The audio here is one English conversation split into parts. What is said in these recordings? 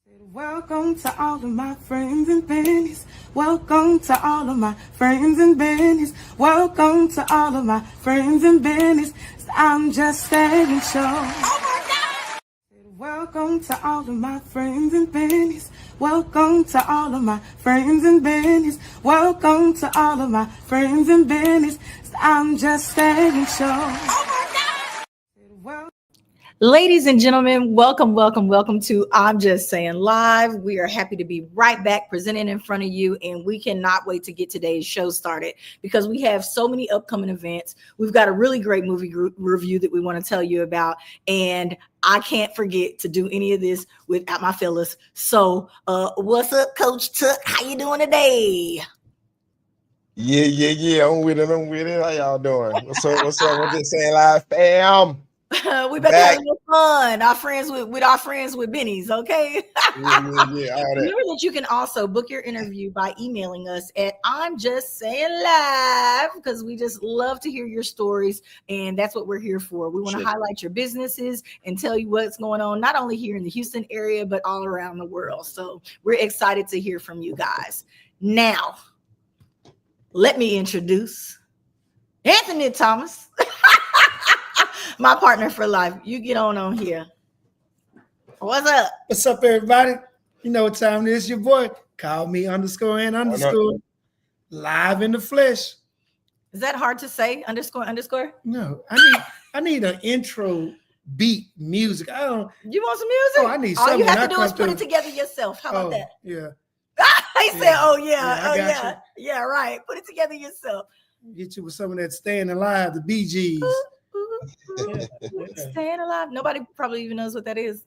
Welcome to all of my friends and bennies. Welcome to all of my friends and bennies. Welcome to all of my friends and bennies. I'm just saying show. Oh my God! Welcome to all of my friends and bennies. Welcome to all of my friends and bennies. Welcome to all of my friends and bennies. I'm just saying show. Oh my God! Ladies and gentlemen, welcome to I'm Just Saying Live. We are happy to be right back presenting in front of you, and we cannot wait to get today's show started because we have so many upcoming events. We've got a really great movie review that we want to tell you about, and I can't forget to do any of this without my fellas. So, what's up, Coach Tuck? How you doing today? Yeah. I'm with it. How y'all doing? What's up? I'm Just Saying Live, fam. We better have a little fun. Our friends with Benny's, okay? Yeah. Remember that you can also book your interview by emailing us at I'm Just Saying Live because we just love to hear your stories, and that's what we're here for. We want to highlight your businesses and tell you what's going on, not only here in the Houston area, but all around the world. So we're excited to hear from you guys. Now, let me introduce Anthony Thomas. My partner for life. You get on here. What's up? What's up, everybody? You know what time it is. Your boy. Call me _and_ live in the flesh. Is that hard to say? __? No, I need an intro beat music. I don't. You want some music? Oh, I need something. All you have to do is put it together yourself. How about that? Yeah. He said, "Oh yeah, yeah, right. Put it together yourself. Get you with some of that Staying Alive, the Bee Gees. Staying Alive. Nobody probably even knows what that is.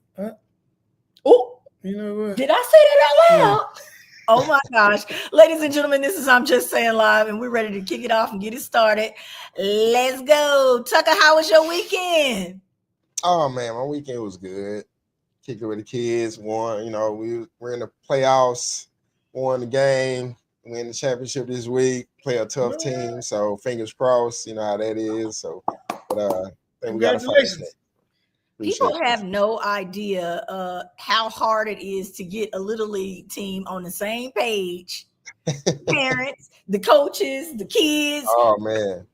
Oh, you know what? Did I say that out loud? Yeah. Oh my gosh. Ladies and gentlemen, this is I'm Just Saying Live, and we're ready to kick it off and get it started. Let's go. Tucker, how was your weekend? Oh man, my weekend was good. Kicking with the kids, won. You know, we're in the playoffs, won the game, win the championship this week, play a tough team. So fingers crossed, you know how that is. So I think we got to fight it. People have no idea how hard it is to get a little league team on the same page. Parents, the coaches, the kids. Oh man.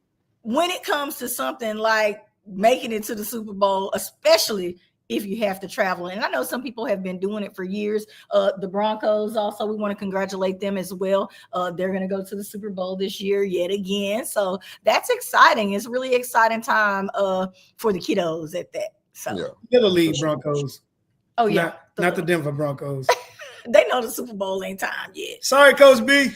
When it comes to something like making it to the Super Bowl, especially if you have to travel. And I know some people have been doing it for years. The Broncos also, we want to congratulate them as well. They're going to go to the Super Bowl this year yet again. So that's exciting. It's a really exciting time for the kiddos at that. So Little League Broncos. Oh yeah. Not the Denver Broncos. They know the Super Bowl ain't time yet. Sorry, Coach B.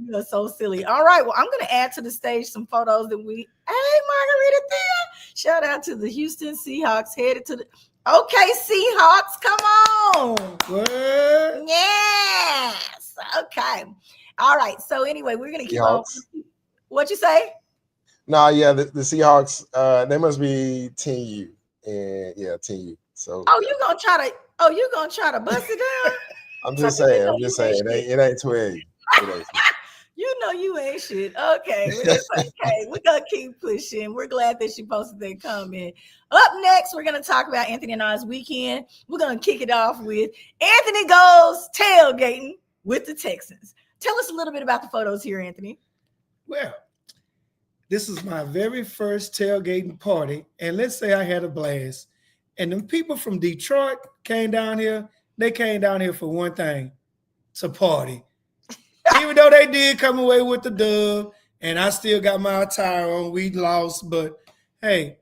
You're so silly. All right. Well, I'm going to add to the stage some photos that Hey, Margarita Thea. Shout out to the Houston Seahawks headed to the Okay, Seahawks, come on. What? Yes. Okay. All right. So anyway, we're going to keep on. What'd you say? No, yeah, the Seahawks, they must be Team U. And yeah, Team U. So you gonna try to bust it down? I'm just saying. It ain't 12. You know you ain't shit. Okay, it's okay. We're gonna keep pushing. We're glad that you posted that comment. Up next, we're gonna talk about Anthony and I's weekend. We're gonna kick it off with Anthony goes tailgating with the Texans. Tell us a little bit about the photos here, Anthony. Well, this is my very first tailgating party, and let's say I had a blast. And the people from Detroit came down here. They came down here for one thing, to party. Even though they did come away with the dub, and I still got my attire on, we lost. But, hey,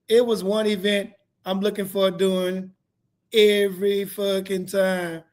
it was one event I'm looking for doing every fucking time.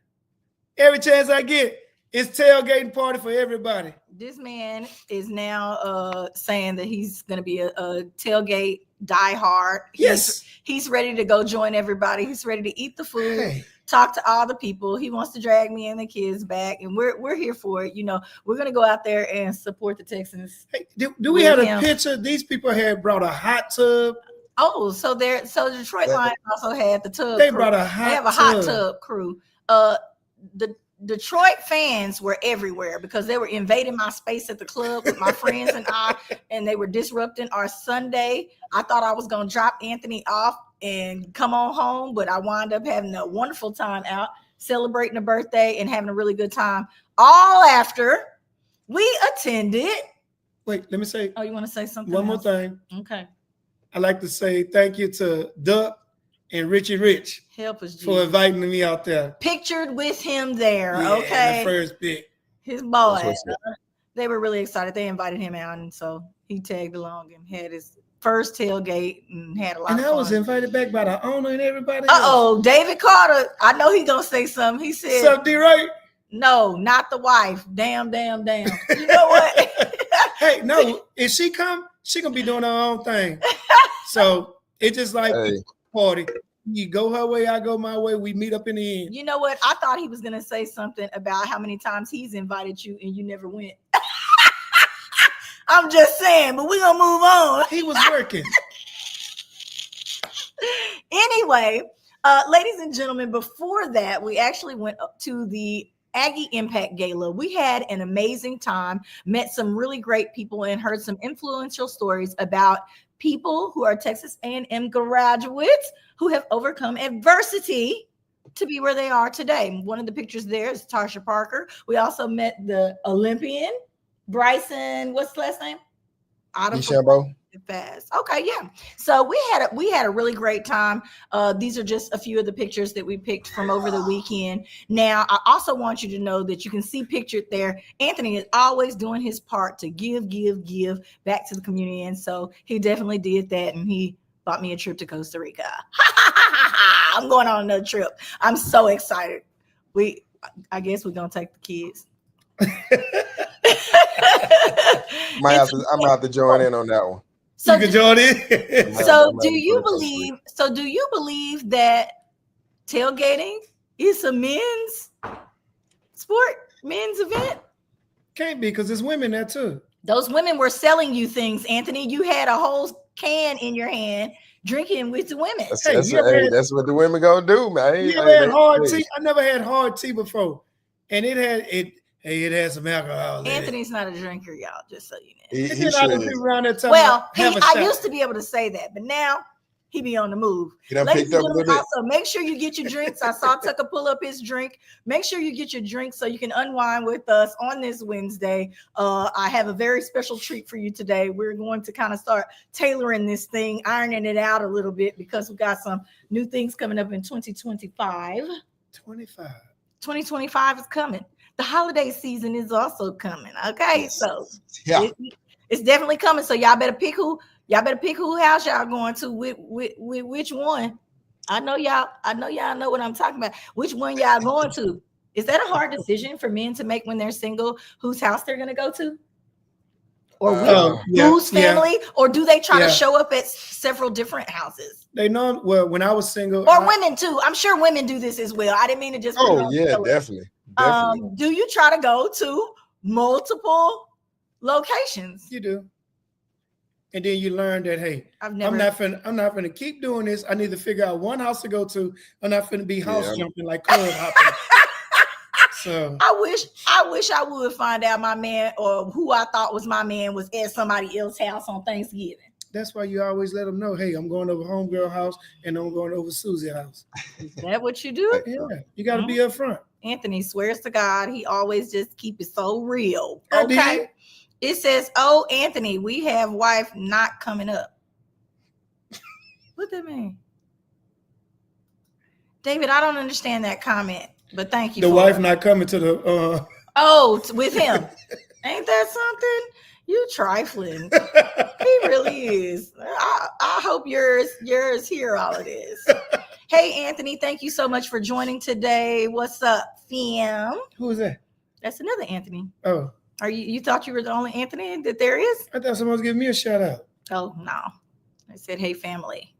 Every chance I get, it's tailgating party for everybody. This man is now saying that he's going to be a tailgate diehard. Yes. He's ready to go join everybody. He's ready to eat the food, talk to all the people. He wants to drag me and the kids back, and we're here for it. You know, we're going to go out there and support the Texans. Hey, do we have a picture? These people had brought a hot tub. Oh, so Detroit Lions also had the tub. They brought a hot. They have a hot tub crew. The Detroit fans were everywhere because they were invading my space at the club with my friends and I, and they were disrupting our Sunday. I thought I was going to drop Anthony off and come on home, but I wound up having a wonderful time out, celebrating a birthday and having a really good time. All after we attended. Wait, let me say. Oh, you want to say something? One more thing. Okay. I'd like to say thank you to Duck and Richie Rich Help us, for inviting me out there. Pictured with him there. Yeah, okay. the first bit. His boy. They were really excited. They invited him out, and so he tagged along and had his first tailgate and had a lot of fun. And I was invited back by the owner and everybody else. David Carter. I know he's gonna say something. He said, "What's up, D-Ray?" No, not the wife. Damn. You know what? Hey, no, if she come, she gonna be doing her own thing. So it's just like a party. You go her way, I go my way. We meet up in the end. You know what? I thought he was gonna say something about how many times he's invited you and you never went. I'm just saying, but we're gonna move on. He was working. Anyway, ladies and gentlemen, before that, we actually went up to the Aggie Impact Gala. We had an amazing time, met some really great people, and heard some influential stories about people who are Texas A&M graduates who have overcome adversity to be where they are today. One of the pictures there is Tasha Parker. We also met the Olympian, Bryson, what's the last name? DeChambeau. Fast. Okay, yeah. So we had a really great time. These are just a few of the pictures that we picked from over the weekend. Now, I also want you to know that you can see pictured there, Anthony is always doing his part to give back to the community. And so he definitely did that. And he bought me a trip to Costa Rica. I'm going on another trip. I'm so excited. I guess we're going to take the kids. I'm gonna have to join in on that one. So you can join in. So do you believe that tailgating is a men's sport, men's event? Can't be, because there's women there too. Those women were selling you things, Anthony. You had a whole can in your hand drinking with the women. That's what the women gonna do, man. You ever had hard tea? I never had hard tea before, and it had some alcohol. Anthony's not a drinker, y'all. Just so you know. I used to be able to say that, but now he be on the move. Also, make sure you get your drinks. I saw Tucker pull up his drink. Make sure you get your drink so you can unwind with us on this Wednesday. I have a very special treat for you today. We're going to kind of start tailoring this thing, ironing it out a little bit, because we got some new things coming up in 2025. 2025 is coming. The holiday season is also coming. Okay, so it's definitely coming. So y'all better pick who house y'all going to with which one. I know y'all know what I'm talking about. Which one y'all going to? Is that a hard decision for men to make when they're single, whose house they're gonna go to? Or whose family? Or do they try to show up at several different houses? They know. Well, when I was single, or women too. I'm sure women do this as well. I didn't mean to just. Definitely. Do you try to go to multiple locations? You do, and then you learn that I'm not gonna keep doing this. I need to figure out one house to go to. I'm not gonna be house jumping like club hopping. So I wish I would find out my man, or who I thought was my man, was at somebody else's house on Thanksgiving. That's why you always let them know, hey, I'm going over homegirl house and I'm going over Susie's house. Is that what you do? Yeah, you got to be upfront. Anthony swears to God he always just keep it so real. Okay. It says, "Oh, Anthony, we have wife not coming up." What that mean? David, I don't understand that comment, but thank you. The wife not coming to the with him. Ain't that something? You trifling. He really is. I hope yours hear all of this. Hey, Anthony, thank you so much for joining today. What's up, fam? Who is that? That's another Anthony. Oh. Are you thought you were the only Anthony that there is? I thought someone was giving me a shout out. Oh, no. I said, hey, family.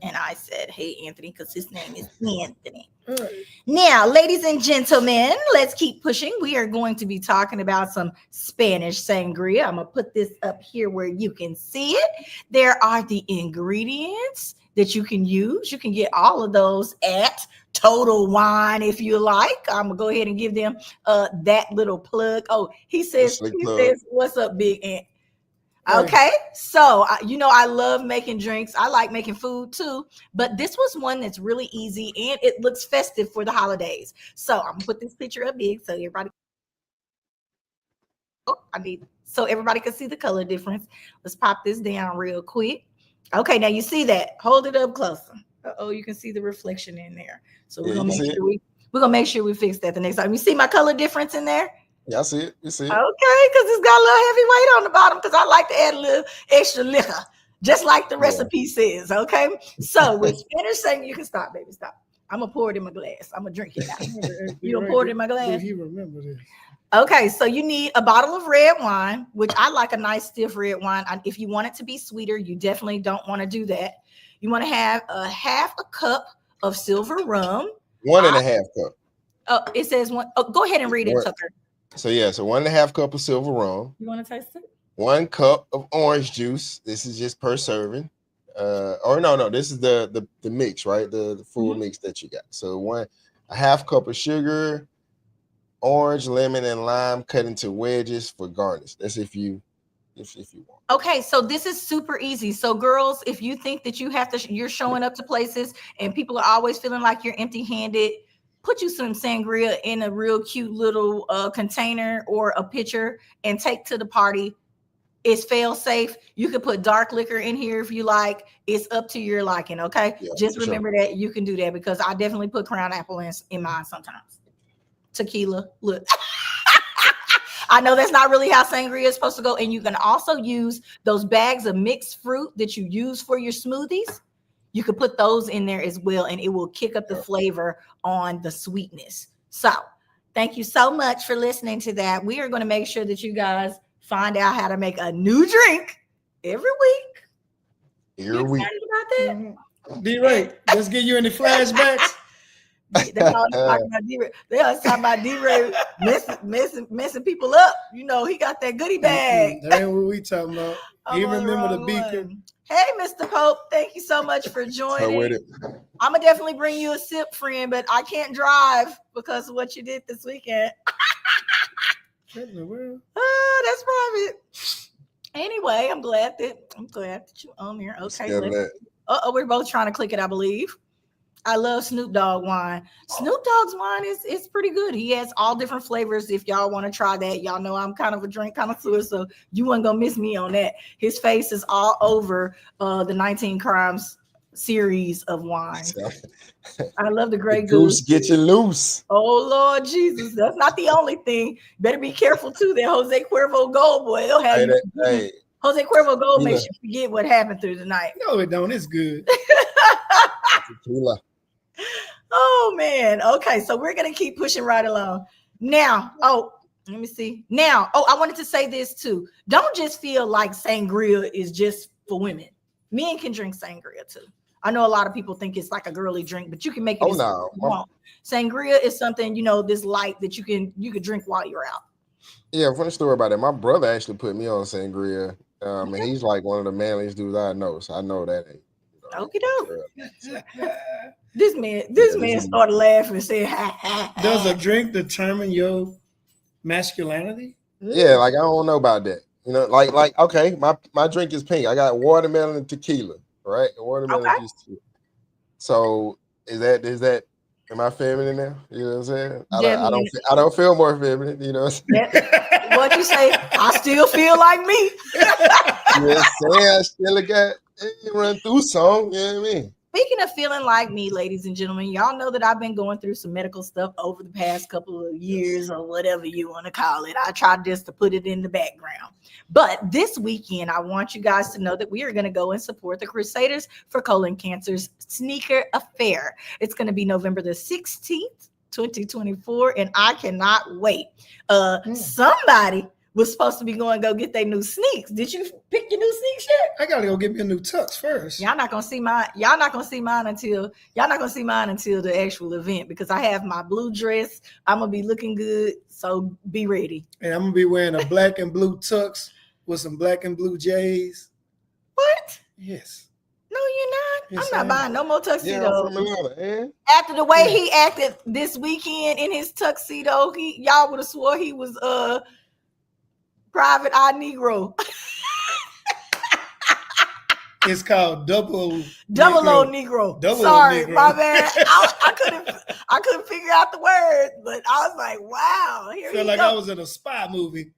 And I said, hey, Anthony, because his name is Anthony. Right. Now, ladies and gentlemen, let's keep pushing. We are going to be talking about some Spanish sangria. I'm going to put this up here where you can see it. There are the ingredients that you can use. You can get all of those at Total Wine if you like. I'm going to go ahead and give them that little plug. Oh, he says, what's up, Big Ant? Okay, so I love making drinks. I like making food too, but this was one that's really easy and it looks festive for the holidays. So I'm gonna put this picture up big so everybody. So everybody can see the color difference. Let's pop this down real quick. Okay, now you see that. Hold it up closer. Oh, you can see the reflection in there. So we're gonna make sure we fix that the next time. You see my color difference in there? Yeah, I see it. You see it. Okay, because it's got a little heavy weight on the bottom because I like to add a little extra liquor, just like the recipe says. Okay, so with finished saying, you can stop, baby, stop. I'm gonna pour it in my glass. I'm gonna drink it now. You don't pour it in my glass. He remember this. Okay, so you need a bottle of red wine, which I like a nice stiff red wine. If you want it to be sweeter, you definitely don't want to do that. You want to have a half a cup of silver rum. 1.5 cup. Oh, it says one. Oh, go ahead and read it, Tucker. So 1.5 cup of silver rum. You want to taste it? 1 cup of orange juice. This is just per serving. No, this is the mix, right? The full mix that you got. So a half cup of sugar, orange, lemon, and lime cut into wedges for garnish. That's if you want. Okay, so this is super easy. So girls, if you think that you're showing up to places and people are always feeling like you're empty-handed, put you some sangria in a real cute little container or a pitcher and take to the party. It's fail safe. You can put dark liquor in here if you like. It's up to your liking, okay? Yeah, just remember that you can do that because I definitely put Crown Apple in mine sometimes. Tequila, look. I know that's not really how sangria is supposed to go. And you can also use those bags of mixed fruit that you use for your smoothies. You could put those in there as well, and it will kick up the flavor on the sweetness. So thank you so much for listening to that. We are going to make sure that you guys find out how to make a new drink every week. Every week. About that? Mm-hmm. D-Ray, let's get you any flashbacks. They always talking about D-Ray. They always talking about D-Ray messing people up. You know, he got that goodie bag. That ain't what we talking about. He remember the beaker. Hey, Mr. Pope, thank you so much for joining. I'm going to definitely bring you a sip, friend, but I can't drive because of what you did this weekend. What in the world? That's private. Anyway, I'm glad that you're on there. Okay. We're both trying to click it, I believe. I love Snoop Dogg wine. Snoop Dogg's wine is pretty good. He has all different flavors. If y'all want to try that, y'all know I'm kind of a drink connoisseur, so you weren't gonna miss me on that. His face is all over the 19 Crimes series of wine. I love the Grey Goose. Get you loose. Oh Lord Jesus, that's not the only thing. Better be careful too. That Jose Cuervo Gold boy, they'll have you. Jose Cuervo Gold makes you forget what happened through the night. No, it don't. It's good. Tequila. Oh man. Okay, so we're gonna keep pushing right along. Now, let me see. Now, I wanted to say this too. Don't just feel like sangria is just for women. Men can drink sangria too. I know a lot of people think it's like a girly drink, but you can make it. Sangria is something, this light that you can drink while you're out. Yeah, funny story about it. My brother actually put me on sangria. And he's like one of the manliest dudes I know. So I know that ain't. Okie doke. This man started laughing and said, ha, ha, ha. Does a drink determine your masculinity? Yeah, like I don't know about that. Like okay, my drink is pink. I got watermelon and tequila, right? Watermelon juice. So is that am I feminine now? You know what I'm saying? I don't feel more feminine, you know what I'm saying? What you say? I still feel like me. I still got run through some, you know what I mean? Speaking of feeling like me, ladies and gentlemen, y'all know that I've been going through some medical stuff over the past couple of years or whatever you want to call it. I tried just to put it in the background. But this weekend, I want you guys to know that we are going to go and support the Crusaders for Colon Cancer's Sneaker Affair. It's going to be November the 16th, 2024, and I cannot wait. Somebody was supposed to be going to go get their new sneaks. Did you pick your new sneaks yet? I gotta go get me a new tux first. Y'all not gonna see mine until the actual event because I have my blue dress. I'm gonna be looking good, so be ready. And I'm gonna be wearing a black and blue tux with some black and blue J's. What? Yes. No, you're not. Yes, I'm not buying no more tuxedos. Yeah, after the way he acted this weekend in his tuxedo, y'all would have swore he was Private Eye Negro. It's called Double O Negro. Sorry, Negro. my bad. I couldn't figure out the word, but I was like, wow. Here Felt like I was in a spy movie.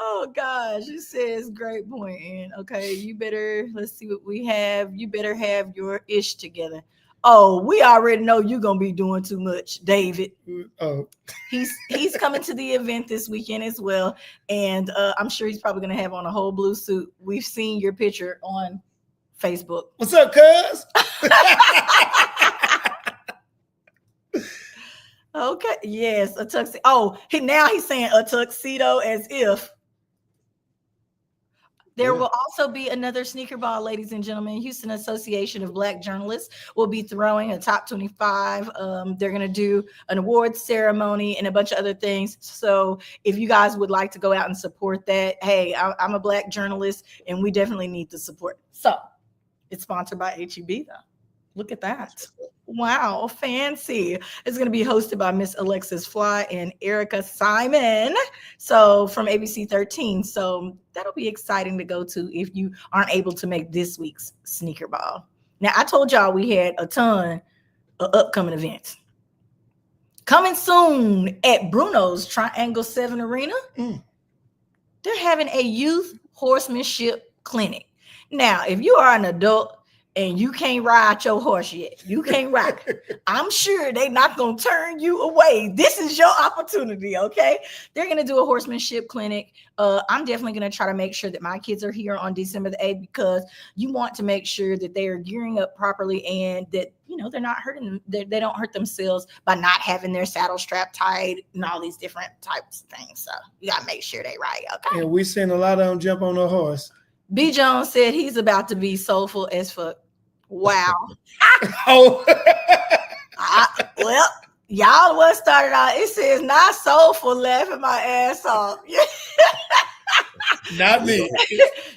Oh gosh, it says great point. And okay, let's see what we have. You better have your ish together. Oh, we already know you're gonna be doing too much, David. Oh, he's coming to the event this weekend as well, and I'm sure he's probably gonna have on a whole blue suit. We've seen your picture on Facebook. What's up, cuz? Okay, yes, a tuxedo. Oh, now he's saying a tuxedo as if. There will also be another sneaker ball, ladies and gentlemen. Houston Association of Black Journalists will be throwing a top 25. They're going to do an awards ceremony and a bunch of other things. So if you guys would like to go out and support that, hey, I'm a Black journalist and we definitely need the support. So it's sponsored by HEB though. Look at that. Wow, fancy. It's going to be hosted by Miss Alexis Fly and Erica Simon. So from ABC 13. So that'll be exciting to go to if you aren't able to make this week's sneaker ball. Now, I told y'all we had a ton of upcoming events. Coming soon at Bruno's Triangle 7 Arena, they're having a youth horsemanship clinic. Now, if you are an adult and you can't ride your horse yet, you can't ride, I'm sure they're not going to turn you away. This is your opportunity, okay? They're going to do a horsemanship clinic. I'm definitely going to try to make sure that my kids are here on December the 8th because you want to make sure that they are gearing up properly and that, you know, they're not hurting them. They don't hurt themselves by not having their saddle strap tied and all these different types of things. So you got to make sure they ride, okay? And we seen a lot of them jump on the horse. B. Jones said he's about to be soulful as fuck. Wow. Oh. Well, y'all what started out. It says not soulful, laughing my ass off. Not me.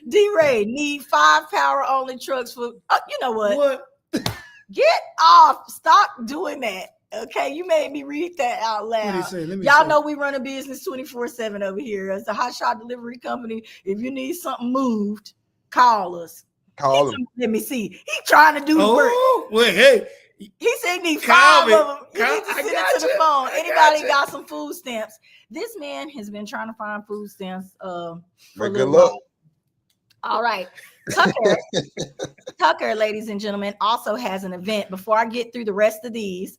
D-Ray need 5 power only trucks for. You know what? What? Get off. Stop doing that. Okay, you made me read that out loud. Y'all know we run a business 24/7 over here as a hot shot delivery company. If you need something moved, call us. Call him. Let me see. He trying to do the work. Wait, hey. He said he need 5 of them. You Call, need to send I it to you. the phone. I Anybody got some food stamps? This man has been trying to find food stamps for a Good luck. while. All right. Tucker, ladies and gentlemen, also has an event. Before I get through the rest of these,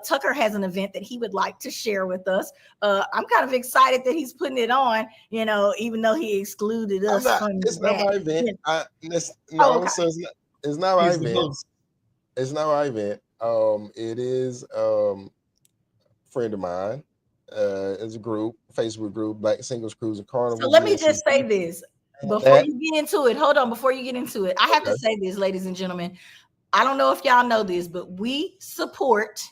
Tucker has an event that he would like to share with us. I'm kind of excited that he's putting it on, you know, even though he excluded us from it's not my event. It's not my event. It's not my event. It is a friend of mine. It's a group, Facebook group, Black Singles Cruising Carnival. So let me just say this before you get into it. Hold on, before you get into it, I have to say this, ladies and gentlemen. I don't know if y'all know this, but we support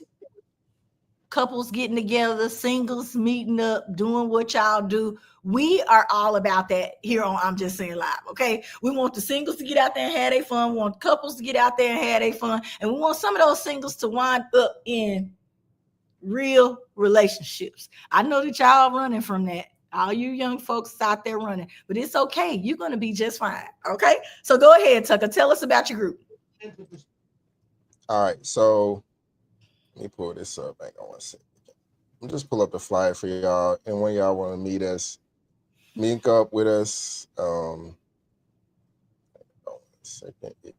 couples getting together, singles meeting up, doing what y'all do. We are all about that here on I'm Just Saying Live, okay? We want the singles to get out there and have their fun. We want couples to get out there and have their fun. And we want some of those singles to wind up in real relationships. I know that y'all running from that. All you young folks out there running, but it's okay. You're going to be just fine, okay? So go ahead, Tucker. Tell us about your group. All right, so let me pull this up. Hang on one second. I'll just pull up the flyer for y'all. And when y'all want to meet us, link up with us. Hold on a second. It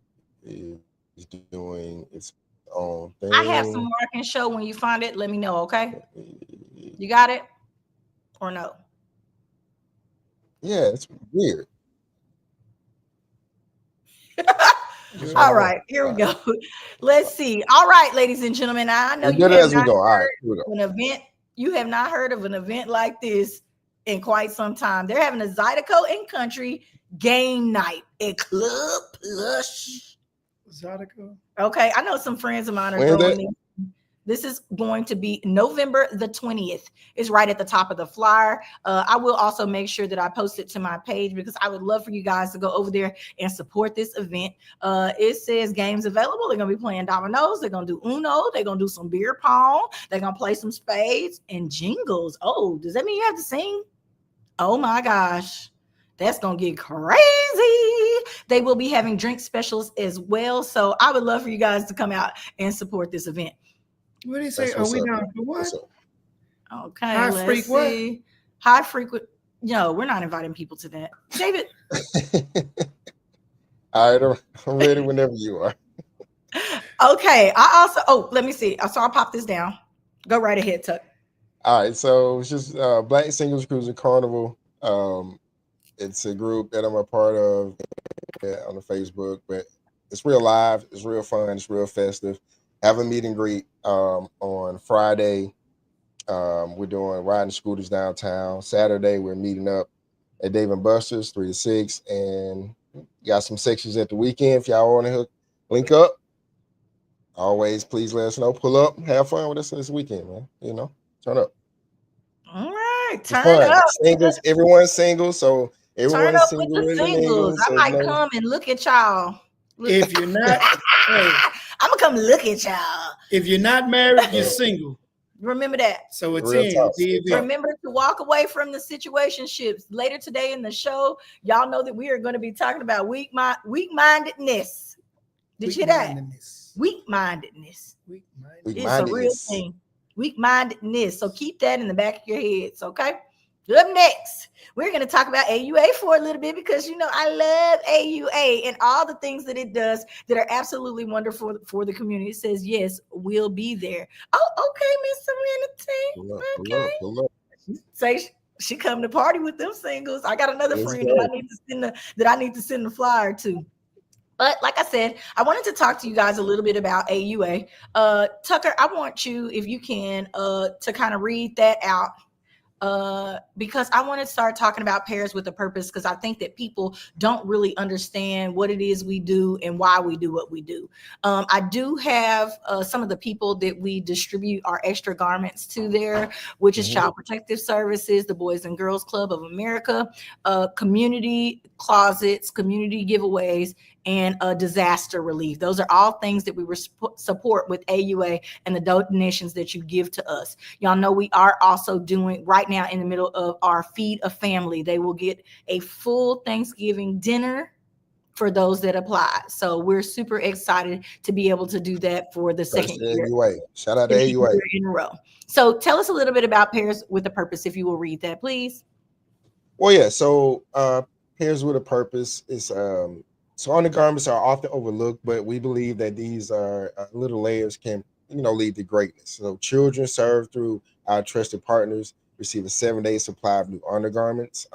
is doing its own thing. I have some more I can show when you find it. Let me know, okay? You got it? Or no? Yeah, it's weird. All right, here we go. Let's see. All right, ladies and gentlemen, I know you have not heard an event. You have not heard of an event like this in quite some time. They're having a Zydeco and Country game night at Club Plush. Zydeco. Okay, I know some friends of mine are going in. This is going to be November the 20th. It's right at the top of the flyer. I will also make sure that I post it to my page because I would love for you guys to go over there and support this event. It says games available. They're going to be playing dominoes. They're going to do Uno. They're going to do some beer pong. They're going to play some spades and jingles. Oh, does that mean you have to sing? Oh my gosh. That's going to get crazy. They will be having drink specials as well. So I would love for you guys to come out and support this event. What do you say? Are we down for what? Okay, high let's see. High frequent. No, we're not inviting people to that. David. All right, I'm ready whenever you are. Okay, let me see. So I'll pop this down. Go right ahead, Tuck. All right, so it's just Black Singles Cruising Carnival. It's a group that I'm a part of on the Facebook, but it's real live, it's real fun, it's real festive. Have a meet and greet on Friday. We're doing riding scooters downtown. Saturday, we're meeting up at Dave & Buster's 3 to 6, and got some sections at the weekend. If y'all want to link up, always please let us know. Pull up, have fun with us this weekend, man. You know, turn up. All right, turn up. Singles, everyone's single, so turn up with the singles. I might come and look at y'all. If you're not, hey, I'm gonna come look at y'all. If you're not married, you're single. Remember that. So it's in. Remember to walk away from the situationships. Later today in the show, y'all know that we are going to be talking about weak-mindedness. Did you hear that? Weak-mindedness. It's a real thing. Weak-mindedness. So keep that in the back of your heads, okay? Up next, we're going to talk about AUA for a little bit because, you know, I love AUA and all the things that it does that are absolutely wonderful for the community. It says, yes, we'll be there. Oh, okay, Miss Serenity. Okay. Say she come to party with them singles. I got another friend that I need to send the flyer to. But like I said, I wanted to talk to you guys a little bit about AUA. Tucker, I want you, if you can, to kind of read that out. Because I want to start talking about Pairs with a Purpose, because I think that people don't really understand what it is we do and why we do what we do. I do have some of the people that we distribute our extra garments to there, which is Child Protective Services, the Boys and Girls Club of America, community closets, community giveaways, and disaster relief. Those are all things that we support with AUA and the donations that you give to us. Y'all know we are also doing right now in the middle of our Feed a Family. They will get a full Thanksgiving dinner for those that apply. So we're super excited to be able to do that for the second year. AUA. Shout out to AUA. In a row. So tell us a little bit about Pairs with a Purpose, if you will read that, please. Well, yeah. So Pairs with a Purpose is so undergarments are often overlooked, but we believe that these are little layers can, lead to greatness. So children served through our trusted partners receive a 7-day supply of new undergarments.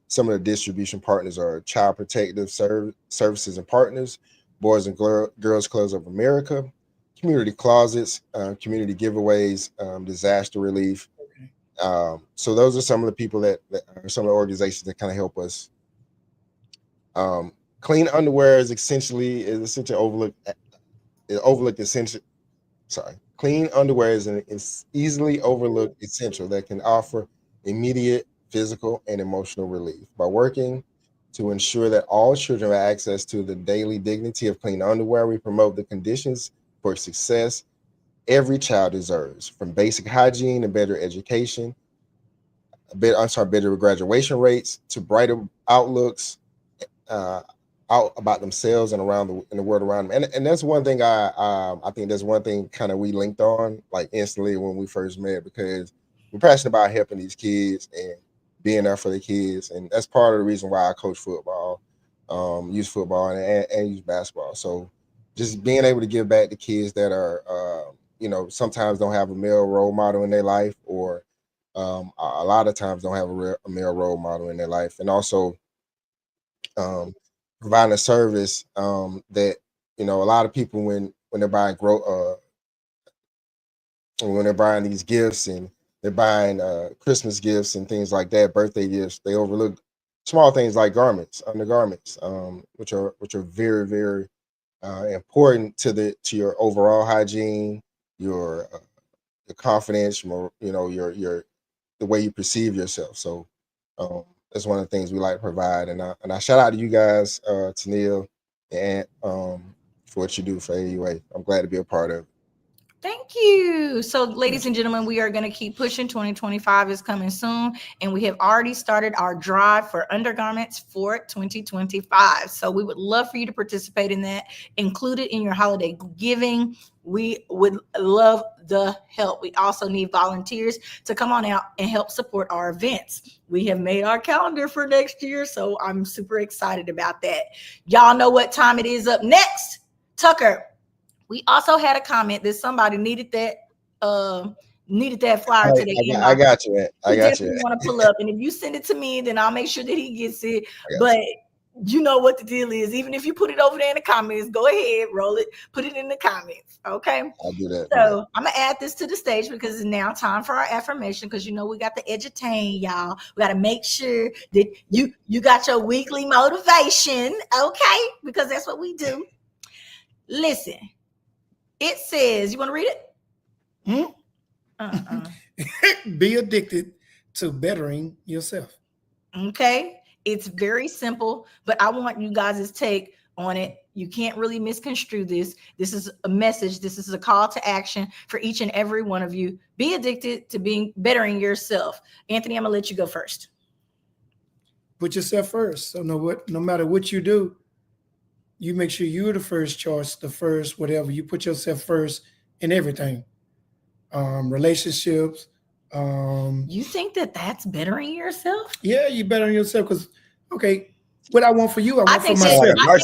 Some of the distribution partners are Child Protective Services and Partners, Boys and Girls Clubs of America, Community Closets, Community Giveaways, Disaster Relief. So those are some of the people that are some of the organizations that kind of help us. Clean underwear is essentially overlooked essential. Sorry, clean underwear is easily overlooked essential that can offer immediate physical and emotional relief. By working to ensure that all children have access to the daily dignity of clean underwear, we promote the conditions for success every child deserves, from basic hygiene and better education, better graduation rates, to brighter outlooks out about themselves and in the world around them. And that's one thing I think that's one thing kind of we linked on like instantly when we first met, because we're passionate about helping these kids and being there for the kids. And that's part of the reason why I coach football, youth football and youth basketball. So just being able to give back to kids that are, sometimes don't have a male role model in their life, or a lot of times don't have a male role model in their life. And also providing a service that, a lot of people when they're buying when they're buying these gifts and they're buying Christmas gifts and things like that, birthday gifts, they overlook small things like undergarments, which are very, very important to your overall hygiene, your confidence, your the way you perceive yourself. So that's one of the things we like to provide. And I shout out to you guys, Tennille, and for what you do for AUA. I'm glad to be a part of it. Thank you. So, ladies and gentlemen, we are going to keep pushing. 2025 is coming soon, and we have already started our drive for undergarments for 2025. So, we would love for you to participate in that, include it in your holiday giving. We would love the help. We also need volunteers to come on out and help support our events. We have made our calendar for next year, so I'm super excited about that. Y'all know what time it is up next. Tucker, we also had a comment that somebody needed that flyer to their inbox. I got you. I got you. Want to pull up, and if you send it to me, then I'll make sure that he gets it. But you know what the deal is. Even if you put it over there in the comments, go ahead, roll it, put it in the comments. Okay. I'll do that. So I'm gonna add this to the stage because it's now time for our affirmation. Because we got to edutain y'all. We got to make sure that you got your weekly motivation. Okay, because that's what we do. Listen. It says, you want to read it? Be addicted to bettering yourself. Okay. It's very simple, but I want you guys' take on it. You can't really misconstrue this. This is a message. This is a call to action for each and every one of you. Be addicted to bettering yourself. Anthony, I'm going to let you go first. Put yourself first. So no matter what you do, you make sure you're the first choice, the first whatever. You put yourself first in everything. Relationships. You think that that's bettering yourself? Yeah, you better yourself because, okay, what I want for you, I want for myself. You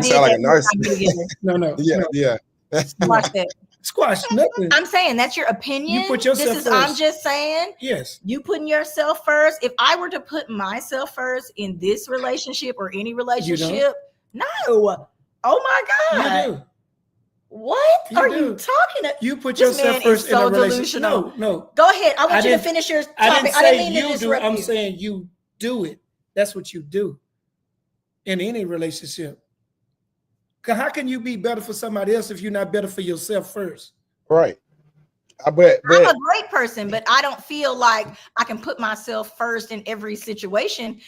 sound like a narcissist. No. Yeah. Squash that. Squash nothing. I'm saying that's your opinion. You put yourself first. I'm just saying. Yes. You putting yourself first. If I were to put myself first in this relationship or any relationship, no. Oh my God. You do. What are you talking about? You put yourself first in a relationship. No. Go ahead. I want you to finish your topic. I didn't say you do. I'm saying you do it. That's what you do in any relationship. How can you be better for somebody else if you're not better for yourself first? Right. I'm a great person, but I don't feel like I can put myself first in every situation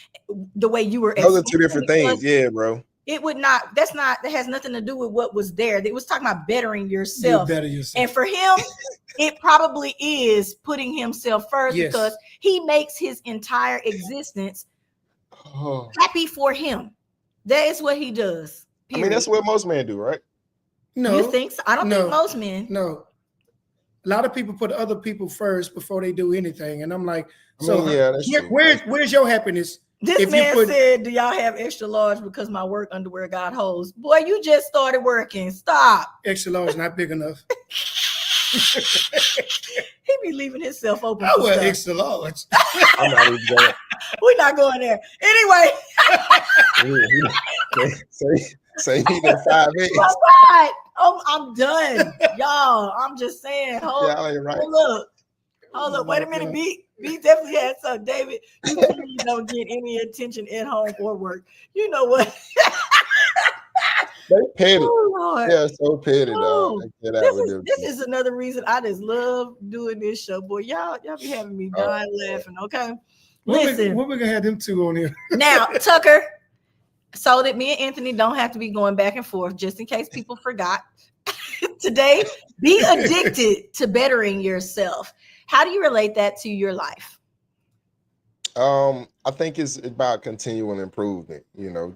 the way you were. Those are two different things. Yeah, bro. It would not, that has nothing to do with what was there. It was talking about bettering yourself. You better yourself. And for him, it probably is putting himself first because he makes his entire existence happy for him. That is what he does. Period. I mean, that's what most men do, right? No. You think so? I don't think most men. No. A lot of people put other people first before they do anything. And I'm like, where's your happiness? This man said, do y'all have extra large because my work underwear got holes? Boy, you just started working. Stop. Extra large not big enough. He be leaving himself open. I wear extra large. I'm not even going. We're not going there. Anyway. Say he did 5'8". Oh, God. I'm done. Y'all, I'm just saying. Hold up. Wait a minute. B definitely had some. David, you really don't get any attention at home or work. You know what? They petty. Oh, Lord. Yeah, so petty, though. This is another reason I just love doing this show, boy. Y'all be having me dying laughing, okay? Listen. What we gonna have them two on here? Now, Tucker, so that me and Anthony don't have to be going back and forth, just in case people forgot. Today, be addicted to bettering yourself. How do you relate that to your life? I think it's about continual improvement,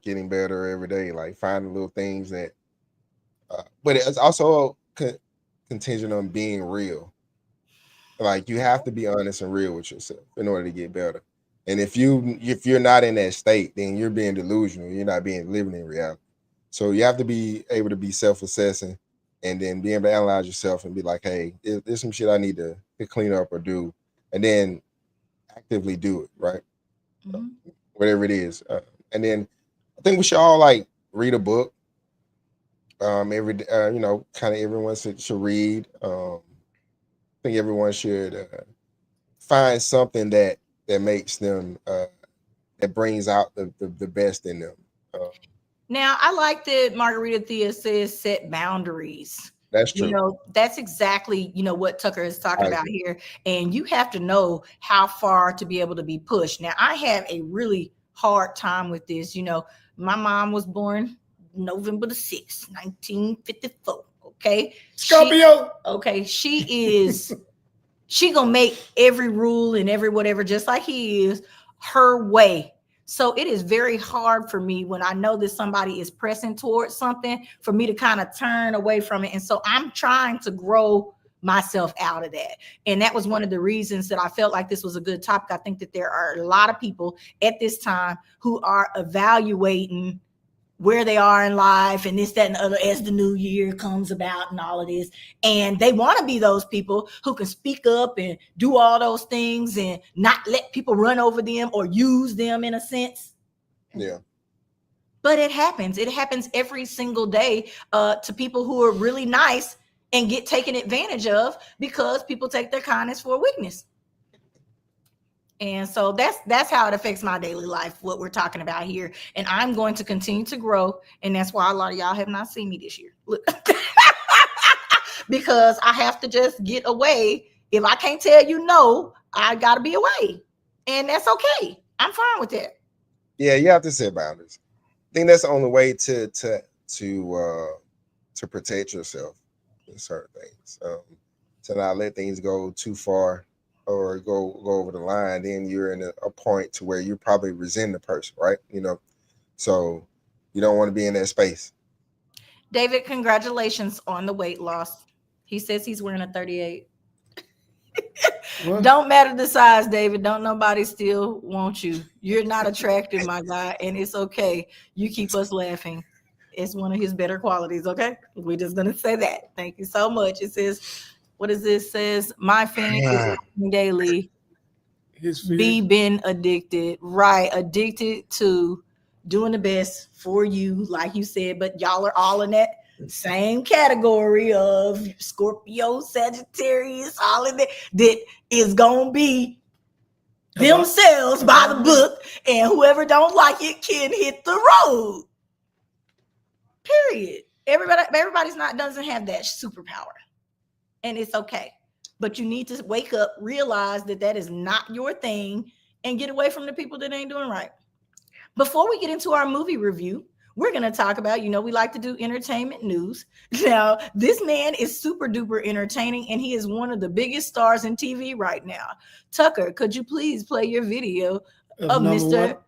getting better every day, like finding little things that, but it's also contingent on being real. Like you have to be honest and real with yourself in order to get better. And if you're not in that state, then you're being delusional. You're not living in reality. So you have to be able to be self-assessing and then be able to analyze yourself and be like, hey, there's some shit I need to clean up or do, and then actively do it, right? Mm-hmm. Whatever it is. And then I think we should all read a book. Every day, kind of everyone should read. I think everyone should find something that makes them that brings out the best in them. Now, I like that Margarita Thea says set boundaries. That's true. That's exactly, what Tucker is talking about here. And you have to know how far to be able to be pushed. Now, I have a really hard time with this. My mom was born November the 6th, 1954. Okay. Scorpio. She gonna make every rule and every whatever, just like he is, her way. So it is very hard for me when I know that somebody is pressing towards something for me to kind of turn away from it. And so I'm trying to grow myself out of that. And that was one of the reasons that I felt like this was a good topic. I think that there are a lot of people at this time who are evaluating where they are in life and this, that, and the other as the new year comes about and all of this. And they want to be those people who can speak up and do all those things and not let people run over them or use them in a sense. Yeah. But it happens. It happens every single day to people who are really nice and get taken advantage of because people take their kindness for a weakness. And so that's how it affects my daily life, what we're talking about here. And I'm going to continue to grow. And that's why a lot of y'all have not seen me this year. Look. Because I have to just get away. If I can't tell you no, I got to be away. And that's okay. I'm fine with that. Yeah, you have to set boundaries. I think that's the only way to protect yourself in certain things. To not let things go too far or go over the line, then you're in a point to where you probably resent the person, right? So you don't want to be in that space. David, congratulations on the weight loss. He says he's wearing a 38. Don't matter the size, David. Don't nobody still want you. You're not attractive, my guy, and it's okay. You keep us laughing. It's one of his better qualities, okay? We're just going to say that. Thank you so much. It says, what is this? It says, my fan is daily. Be been addicted. Right. Addicted to doing the best for you, like you said, but y'all are all in that same category of Scorpio, Sagittarius, all in that is going to be themselves by the book, and whoever don't like it can hit the road. Period. Everybody's doesn't have that superpower, and it's okay. But you need to wake up, realize that is not your thing, and get away from the people that ain't doing right. Before we get into our movie review, we're going to talk about, we like to do entertainment news. Now, this man is super duper entertaining, and he is one of the biggest stars in TV right now. Tucker, could you please play your video of Mr.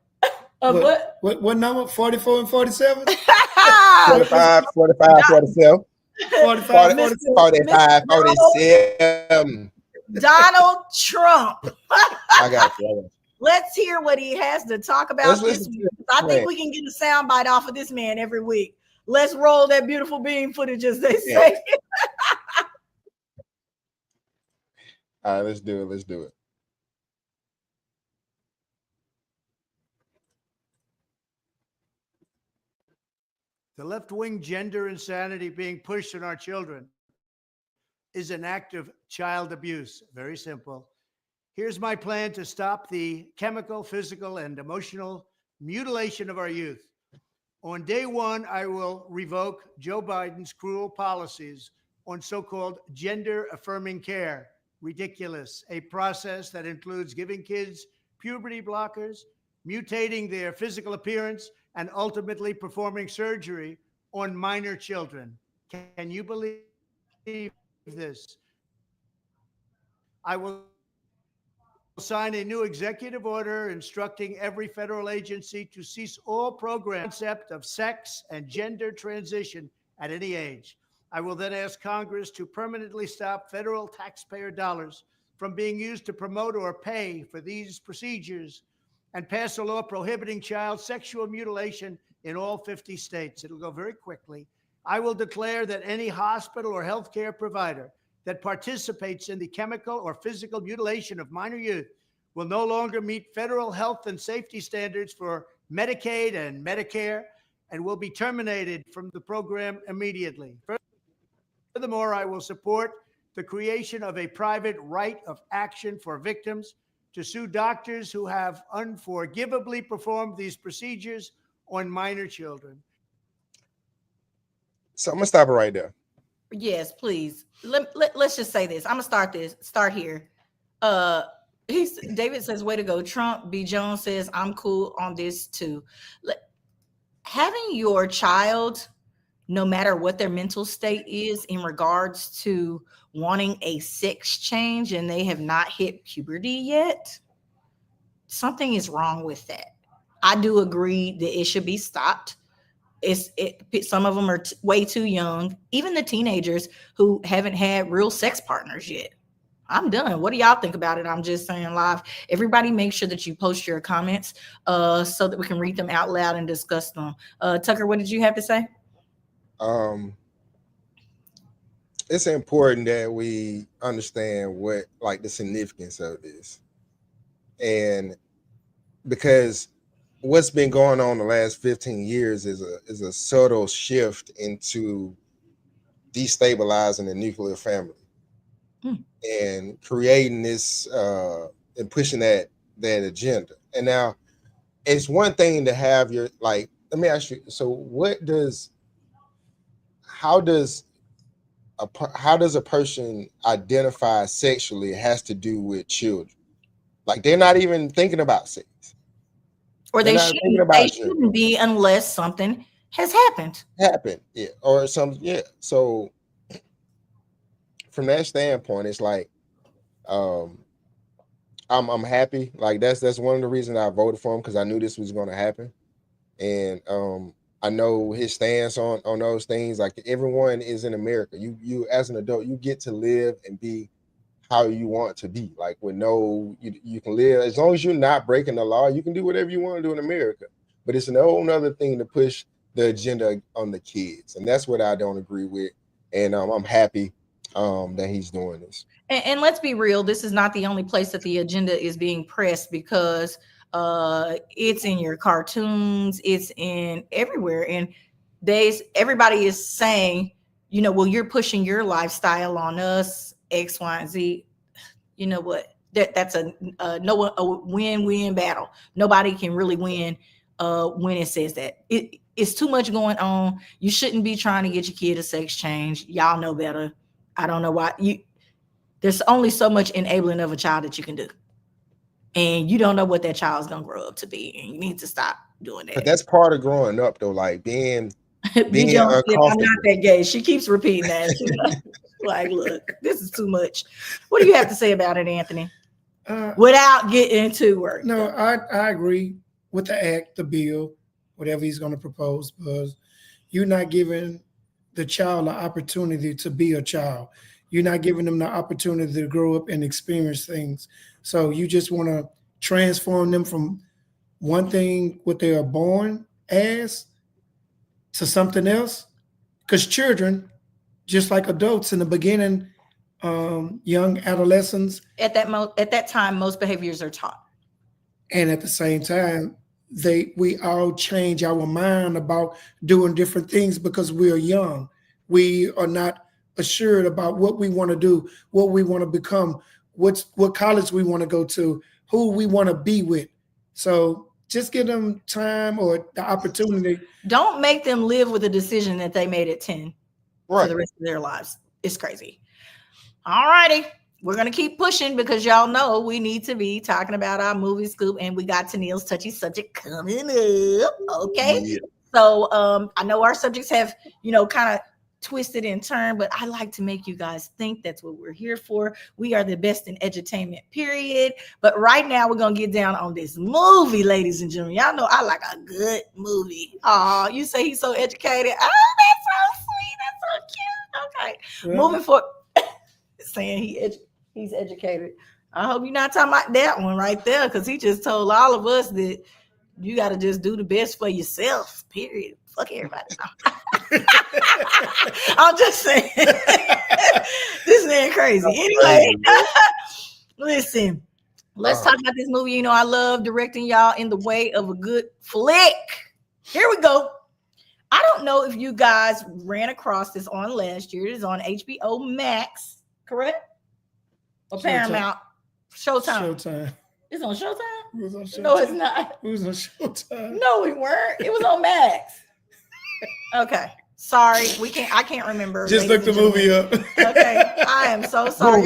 What number? 44 and 47? 45, 47. 45, 47. Donald Trump. I got you. Let's hear what he has to talk about this week. I think we can get a soundbite off of this man every week. Let's roll that beautiful beam footage, as they say. All right, let's do it. The left-wing gender insanity being pushed on our children is an act of child abuse. Very simple. Here's my plan to stop the chemical, physical, and emotional mutilation of our youth. On day one, I will revoke Joe Biden's cruel policies on so-called gender-affirming care. Ridiculous. A process that includes giving kids puberty blockers, mutating their physical appearance, and ultimately performing surgery on minor children. Can you believe this? I will sign a new executive order instructing every federal agency to cease all programs concept of sex and gender transition at any age. I will then ask Congress to permanently stop federal taxpayer dollars from being used to promote or pay for these procedures and pass a law prohibiting child sexual mutilation in all 50 states. It'll go very quickly. I will declare that any hospital or healthcare provider that participates in the chemical or physical mutilation of minor youth will no longer meet federal health and safety standards for Medicaid and Medicare and will be terminated from the program immediately. Furthermore, I will support the creation of a private right of action for victims to sue doctors who have unforgivably performed these procedures on minor children. So I'm going to stop it right there. Yes, please. Let's just say this. I'm gonna start here. David says, way to go, Trump. B. Jones says, I'm cool on this too. Having your child no matter what their mental state is in regards to wanting a sex change and they have not hit puberty yet, something is wrong with that. I do agree that it should be stopped. Some of them are way too young. Even the teenagers who haven't had real sex partners yet. I'm done. What do y'all think about it? I'm just saying live. Everybody make sure that you post your comments so that we can read them out loud and discuss them. Tucker, what did you have to say? It's important that we understand what like the significance of this. And because what's been going on the last 15 years is a subtle shift into destabilizing the nuclear family and creating this and pushing that agenda. And now it's one thing to have your, like, let me ask you, so how does a person identify sexually has to do with children? Like, they're not even thinking about sex. Or they shouldn't be unless something has happened. Yeah. Or some, yeah. So from that standpoint, it's like I'm happy. Like that's one of the reasons I voted for him, because I knew this was going to happen. And I know his stance on those things. Like, everyone is in America. You as an adult, you get to live and be how you want to be. Like, with you can live as long as you're not breaking the law. You can do whatever you want to do in America. But it's a whole other thing to push the agenda on the kids, and that's what I don't agree with. And I'm happy that he's doing this. And let's be real, this is not the only place that the agenda is being pressed, because it's in your cartoons, it's in everywhere. And everybody is saying, well, you're pushing your lifestyle on us, X, Y, and Z. You know what? That's a win-win battle. Nobody can really win when it says that. It's too much going on. You shouldn't be trying to get your kid a sex change. Y'all know better. I don't know why. There's only so much enabling of a child that you can do. And you don't know what that child's going to grow up to be. And you need to stop doing that. But that's part of growing up, though, like being uncomfortable. I'm not that gay. She keeps repeating that. Like, look, this is too much. What do you have to say about it, Anthony? Without getting into work. No, I agree with the act, the bill, whatever he's going to propose, because you're not giving the child the opportunity to be a child. You're not giving them the opportunity to grow up and experience things. So you just want to transform them from one thing, what they are born as, to something else. Because children, just like adults in the beginning, young adolescents, at that time, most behaviors are taught. And at the same time, we all change our mind about doing different things because we are young. We are not assured about what we want to do, what we want to become, what college we want to go to, who we want to be with. So just give them time or the opportunity. Don't make them live with a decision that they made at 10 for the rest of their lives. It's crazy. All righty. We're going to keep pushing because y'all know we need to be talking about our movie scoop, and we got Tennille's touchy subject coming up. Okay. Yeah. So I know our subjects have, kind of twisted and turned, but I like to make you guys think. That's what we're here for. We are the best in edutainment, period. But right now we're going to get down on this movie, ladies and gentlemen. Y'all know I like a good movie. Oh, you say he's so educated. Oh, that's so sweet. That's so cute. Okay. Yeah. Moving forward. Saying he's educated. I hope you're not talking about that one right there, because he just told all of us that you got to just do the best for yourself, period. Fuck everybody. I'm just saying. This man crazy. Anyway, listen, let's talk about this movie. I love directing y'all in the way of a good flick. Here we go. I don't know if you guys ran across this on last year. It is on HBO Max, correct? Or Paramount? Showtime. It's on Showtime? It was on Showtime. No, it's not. It was on Showtime. No, we weren't. It was on Max. Okay. Sorry. I can't remember. Just look the movie up. Okay. I am so sorry.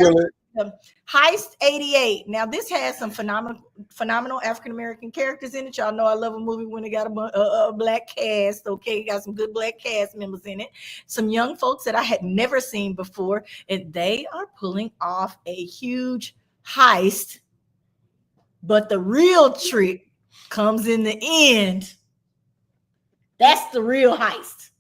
Heist 88. Now, this has some phenomenal African-American characters in it. Y'all know I love a movie when it got a black cast. Okay, got some good black cast members in it. Some young folks that I had never seen before, and they are pulling off a huge heist. But the real trick comes in the end. That's the real heist.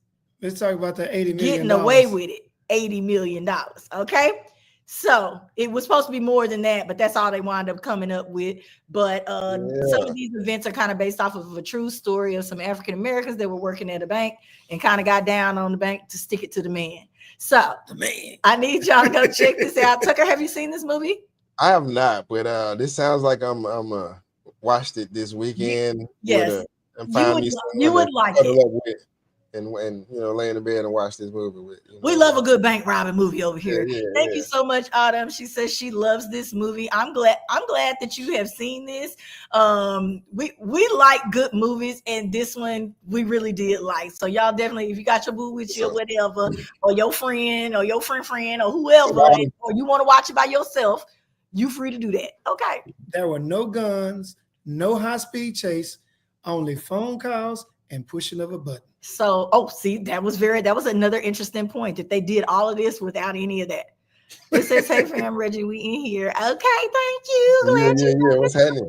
Let's talk about the $80 million. Getting away with it. $80 million. Okay. So it was supposed to be more than that, but that's all they wound up coming up with. But some of these events are kind of based off of a true story of some African Americans that were working at a bank and kind of got down on the bank to stick it to the man. So I need y'all to go check this out. Tucker, have you seen this movie? I have not, but this sounds like I'm watched it this weekend. Yes, and you would like it. And lay in the bed and watch this movie with. We love a good bank robbing movie over here. Thank you Yeah. so much, Autumn. She says she loves this movie. I'm glad that you have seen this. We like good movies, and this one we really did like. So y'all definitely, if you got your boo with you or whatever, or your friend or your friend or whoever, or you want to watch it by yourself, you free to do that. Okay. There were no guns, no high-speed chase, only phone calls and pushing of a button. So, see, that was another interesting point that they did all of this without any of that. It says, "Hey fam, Reggie, we in here." Okay, thank you. What's happening?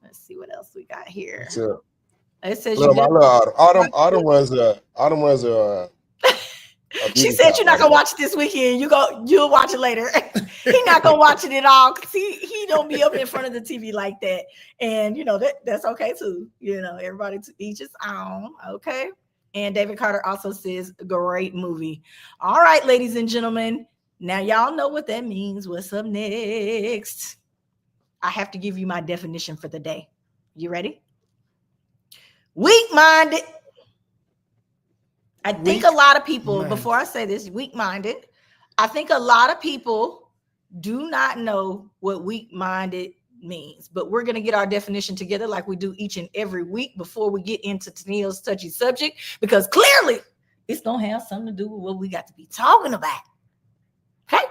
Let's see what else we got here. So, It says I love Autumn was she said you're not gonna watch it this weekend. You'll watch it later. He's not gonna watch it at all because he don't be up in front of the TV like that. And that's okay too. Everybody to each his own. Okay. And David Carter also says great movie. All right, ladies and gentlemen. Now y'all know what that means. What's up next? I have to give you my definition for the day. You ready? Weak-minded. I think a lot of people, before I say this, weak-minded, I think a lot of people do not know what weak-minded means, but we're going to get our definition together like we do each and every week before we get into Tennille's touchy subject, because clearly it's going to have something to do with what we got to be talking about. Okay?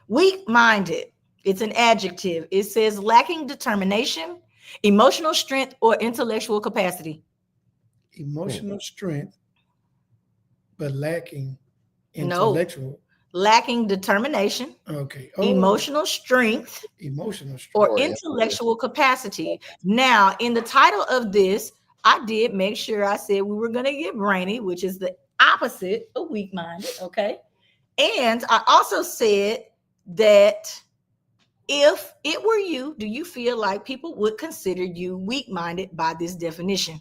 Weak-minded. It's an adjective. It says lacking determination, emotional strength, or intellectual capacity. Emotional strength, but lacking intellectual. Lacking determination. Okay. Emotional strength. Or intellectual capacity. Now, in the title of this, I did make sure I said we were going to get brainy, which is the opposite of weak-minded. Okay. And I also said that if it were you, do you feel like people would consider you weak-minded by this definition?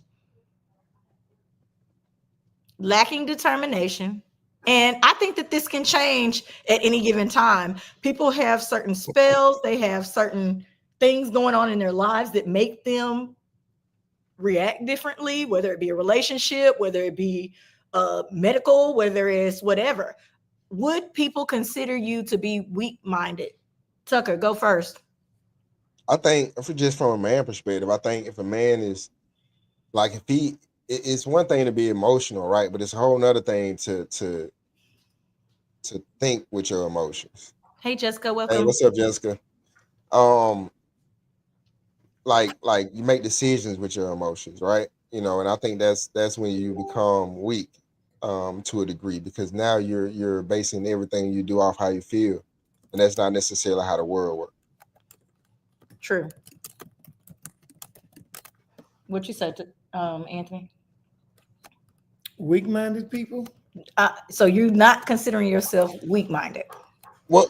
Lacking determination. And I think that this can change at any given time. People have certain spells, they have certain things going on in their lives that make them react differently, whether it be a relationship, whether it be medical, whether it's whatever. Would people consider you to be weak-minded? Tucker, go first. I think, just from a man perspective, I think if a man is like, it's one thing to be emotional, right? But it's a whole nother thing to think with your emotions. Hey, Jessica, welcome. Hey, what's up, Jessica? Like you make decisions with your emotions, right? And I think that's when you become weak, to a degree, because now you're basing everything you do off how you feel, and that's not necessarily how the world works. True. What you said, Anthony? Weak-minded people? So you're not considering yourself weak-minded? Well,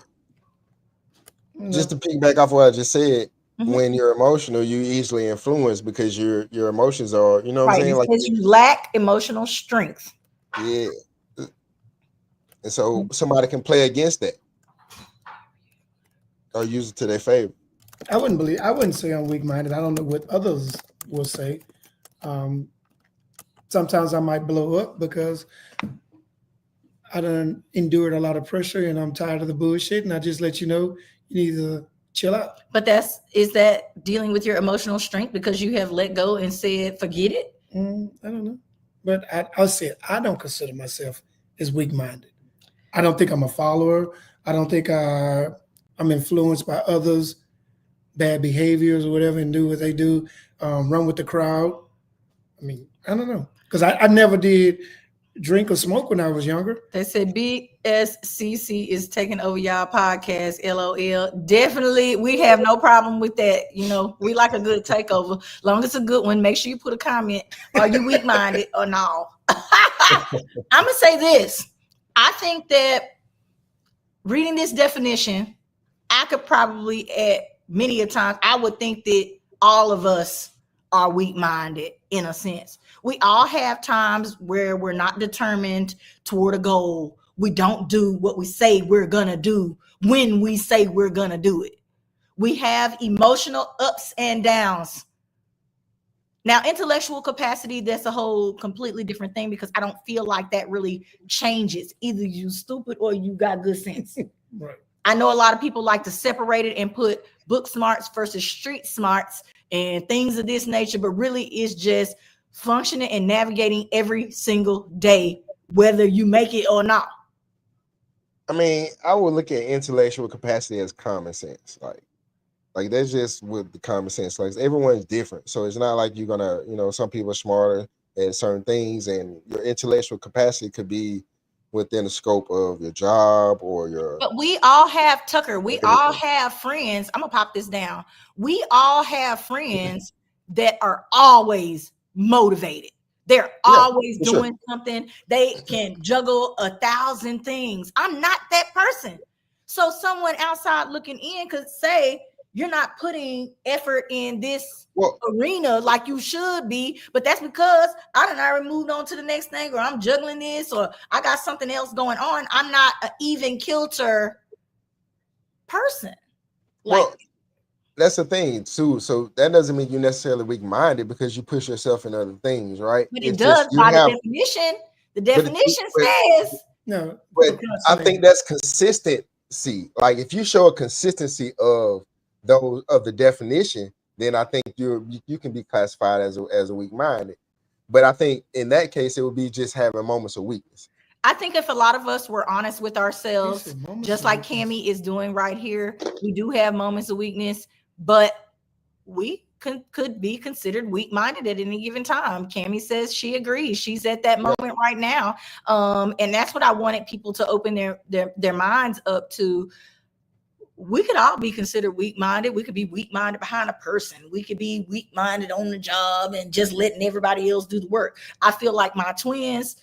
just to piggyback off what I just said, when you're emotional, you easily influence because your emotions are, what I'm saying? Like you lack emotional strength. Yeah. And so somebody can play against that or use it to their favor. I wouldn't say I'm weak-minded. I don't know what others will say. Sometimes I might blow up because I done endured a lot of pressure and I'm tired of the bullshit, and I just let you know you need to chill out. But is that dealing with your emotional strength because you have let go and said forget it? I don't know. But I'll say it. I don't consider myself as weak-minded. I don't think I'm a follower. I don't think I'm influenced by others' bad behaviors or whatever and do what they do. Run with the crowd. I mean, I don't know. Because I never did drink or smoke when I was younger. They said BSCC is taking over y'all podcast. LOL. Definitely, we have no problem with that. You know, we like a good takeover. Long as it's a good one, make sure you put a comment. Are you weak minded or no? I'm gonna say this. I think that reading this definition, I could probably at many a times I would think that all of us are weak minded in a sense. We all have times where we're not determined toward a goal. We don't do what we say we're going to do when we say we're going to do it. We have emotional ups and downs. Now, intellectual capacity, that's a whole completely different thing because I don't feel like that really changes. Either you stupid or you got good sense. Right. I know a lot of people like to separate it and put book smarts versus street smarts and things of this nature, but really it's just functioning and navigating every single day, whether you make it or not. I mean, I would look at intellectual capacity as common sense. Like that's just with the common sense. Like everyone's different. So it's not like you're gonna, some people are smarter at certain things, and your intellectual capacity could be within the scope of your job or your. But we all have, Tucker, we all have friends. I'm gonna pop this down. We all have friends that are always motivated. They're always doing something. They can juggle 1,000 things. I'm not that person. So someone outside looking in could say, you're not putting effort in this arena like you should be, but that's because I done already moved on to the next thing, or I'm juggling this, or I got something else going on. I'm not an even kilter person. That's the thing too. So that doesn't mean you're necessarily weak-minded because you push yourself in other things, right? But it does by the definition. The definition says no. But I think that's consistency. Like if you show a consistency of the definition, then I think you can be classified as a weak-minded. But I think in that case, it would be just having moments of weakness. I think if a lot of us were honest with ourselves, just like Cammie is doing right here, we do have moments of weakness, but we could be considered weak-minded at any given time. Cammie says she agrees. She's at that moment right now. And that's what I wanted people to open their minds up to. We could all be considered weak-minded. We could be weak-minded behind a person. We could be weak-minded on the job and just letting everybody else do the work. I feel like my twins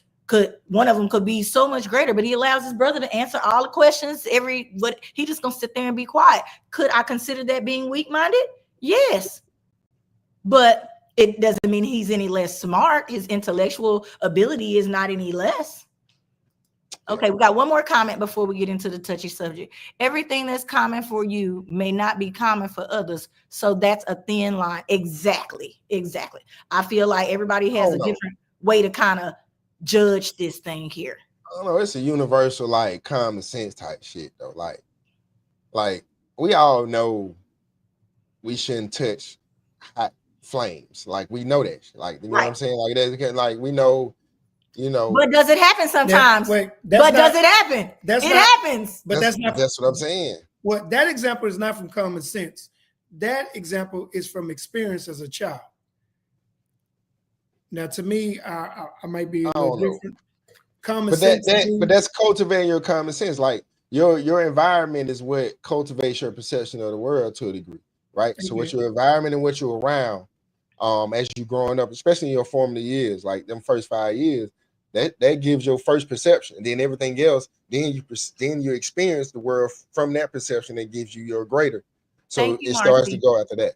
one of them could be so much greater, but he allows his brother to answer all the questions. But he just gonna sit there and be quiet. Could I consider that being weak-minded? Yes. But it doesn't mean he's any less smart. His intellectual ability is not any less. Okay, we got one more comment before we get into the touchy subject. Everything that's common for you may not be common for others. So that's a thin line. Exactly. I feel like everybody has a different way to kind of judge this thing here. I don't know. It's a universal, like, common sense type shit, though. Like we all know we shouldn't touch hot flames. Like, we know that. Like, you know what I'm saying? Like, that's like we know. But does it happen sometimes? Does it happen? It happens. But that's what I'm saying. Well, that example is not from common sense. That example is from experience as a child. Now, to me, I might be a little different. Common sense. But that's cultivating your common sense. Like your environment is what cultivates your perception of the world to a degree, right? So what's your environment and what you're around, as you growing up, especially in your formative years, like them first 5 years, that gives your first perception. And then everything else, then you experience the world from that perception that gives you your greater. So it starts to go after that.